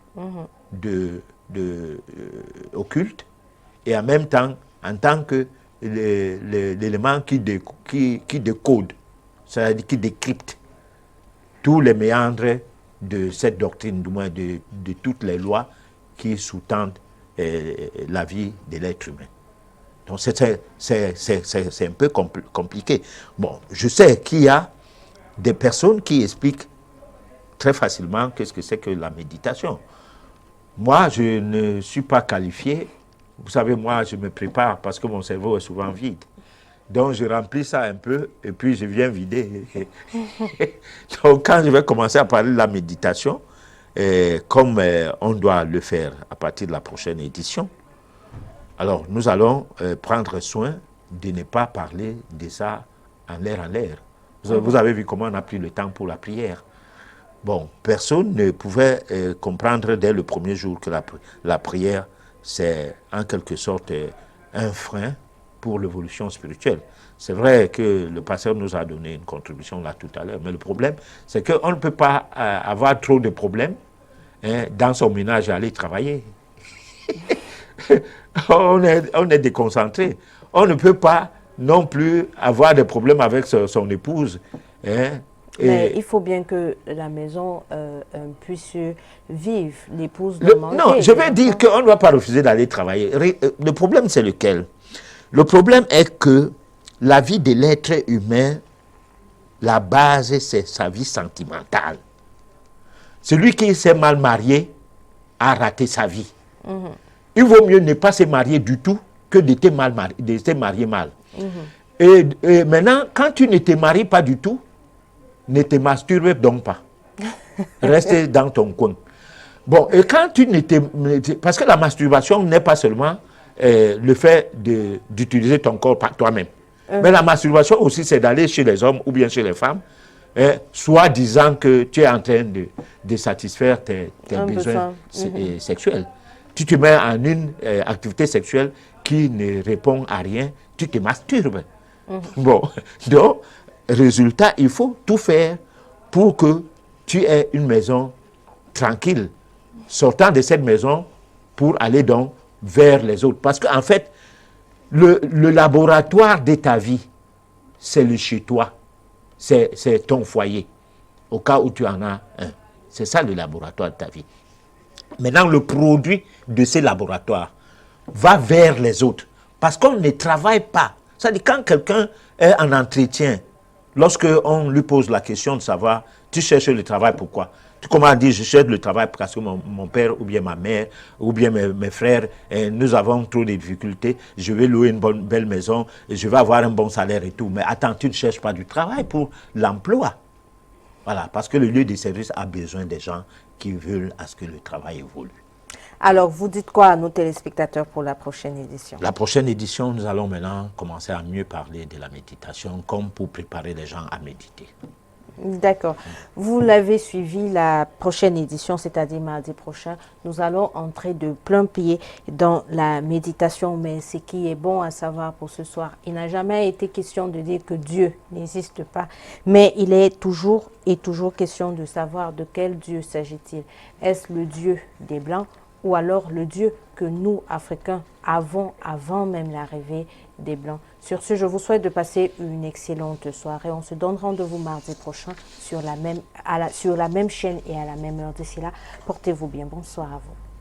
occulte, et en même temps en tant que l'élément qui décode, c'est-à-dire qui décrypte tous les méandres de cette doctrine, du moins de toutes les lois qui sous-tendent la vie de l'être humain. Donc c'est un peu compliqué. Bon, je sais qu'il y a des personnes qui expliquent très facilement qu'est-ce que c'est que la méditation. Moi, je ne suis pas qualifié. Vous savez, moi, je me prépare parce que mon cerveau est souvent vide. Donc, je remplis ça un peu et puis je viens vider. Donc, quand je vais commencer à parler de la méditation, comme on doit le faire à partir de la prochaine édition, alors nous allons prendre soin de ne pas parler de ça en l'air. Vous avez vu comment on a pris le temps pour la prière. Bon, personne ne pouvait comprendre dès le premier jour que la prière, c'est en quelque sorte un frein pour l'évolution spirituelle. C'est vrai que le pasteur nous a donné une contribution là tout à l'heure, mais le problème, c'est qu'on ne peut pas avoir trop de problèmes dans son ménage et aller travailler. on est déconcentré. On ne peut pas non plus avoir des problèmes avec son épouse. Mais il faut bien que la maison puisse vivre, l'épouse doit manger. Non, je vais dire qu'on ne doit pas refuser d'aller travailler. Le problème, c'est lequel? Le problème est que la vie de l'être humain, la base, c'est sa vie sentimentale. Celui qui s'est mal marié a raté sa vie. Il vaut mieux ne pas se marier du tout que de te marier mal. Et maintenant, quand tu ne te maries pas du tout, ne te masturbe donc pas. Reste dans ton coin. Bon, et quand tu ne te... Parce que la masturbation n'est pas seulement le fait d'utiliser ton corps par toi-même. Mais la masturbation aussi, c'est d'aller chez les hommes ou bien chez les femmes, soit disant que tu es en train de satisfaire tes besoins sexuels. Tu te mets en une activité sexuelle qui ne répond à rien, tu te masturbes. Bon, donc, résultat, il faut tout faire pour que tu aies une maison tranquille, sortant de cette maison pour aller donc vers les autres. Parce qu'en fait, le laboratoire de ta vie, c'est le chez-toi, c'est ton foyer, au cas où tu en as un. C'est ça le laboratoire de ta vie. Maintenant, le produit de ces laboratoires va vers les autres. Parce qu'on ne travaille pas. C'est-à-dire, quand quelqu'un est en entretien, lorsque on lui pose la question de savoir, tu cherches le travail, pourquoi? Tu commences à dire, je cherche le travail parce que mon père ou bien ma mère ou bien mes frères, nous avons trop de difficultés, je vais louer une belle maison, je vais avoir un bon salaire et tout. Mais attends, tu ne cherches pas du travail pour l'emploi. Voilà, parce que le lieu de service a besoin des gens qui veulent à ce que le travail évolue. Alors, vous dites quoi à nos téléspectateurs pour la prochaine édition? La prochaine édition, nous allons maintenant commencer à mieux parler de la méditation, comme pour préparer les gens à méditer. D'accord. Vous l'avez suivi, la prochaine édition, c'est-à-dire mardi prochain, nous allons entrer de plein pied dans la méditation. Mais ce qui est bon à savoir pour ce soir, il n'a jamais été question de dire que Dieu n'existe pas, mais il est toujours question de savoir de quel Dieu s'agit-il. Est-ce le Dieu des Blancs ou alors le Dieu que nous, Africains, avons avant même l'arrivée des Blancs? Sur ce, je vous souhaite de passer une excellente soirée. On se donne rendez-vous mardi prochain sur la même chaîne et à la même heure. D'ici là, portez-vous bien. Bonsoir à vous.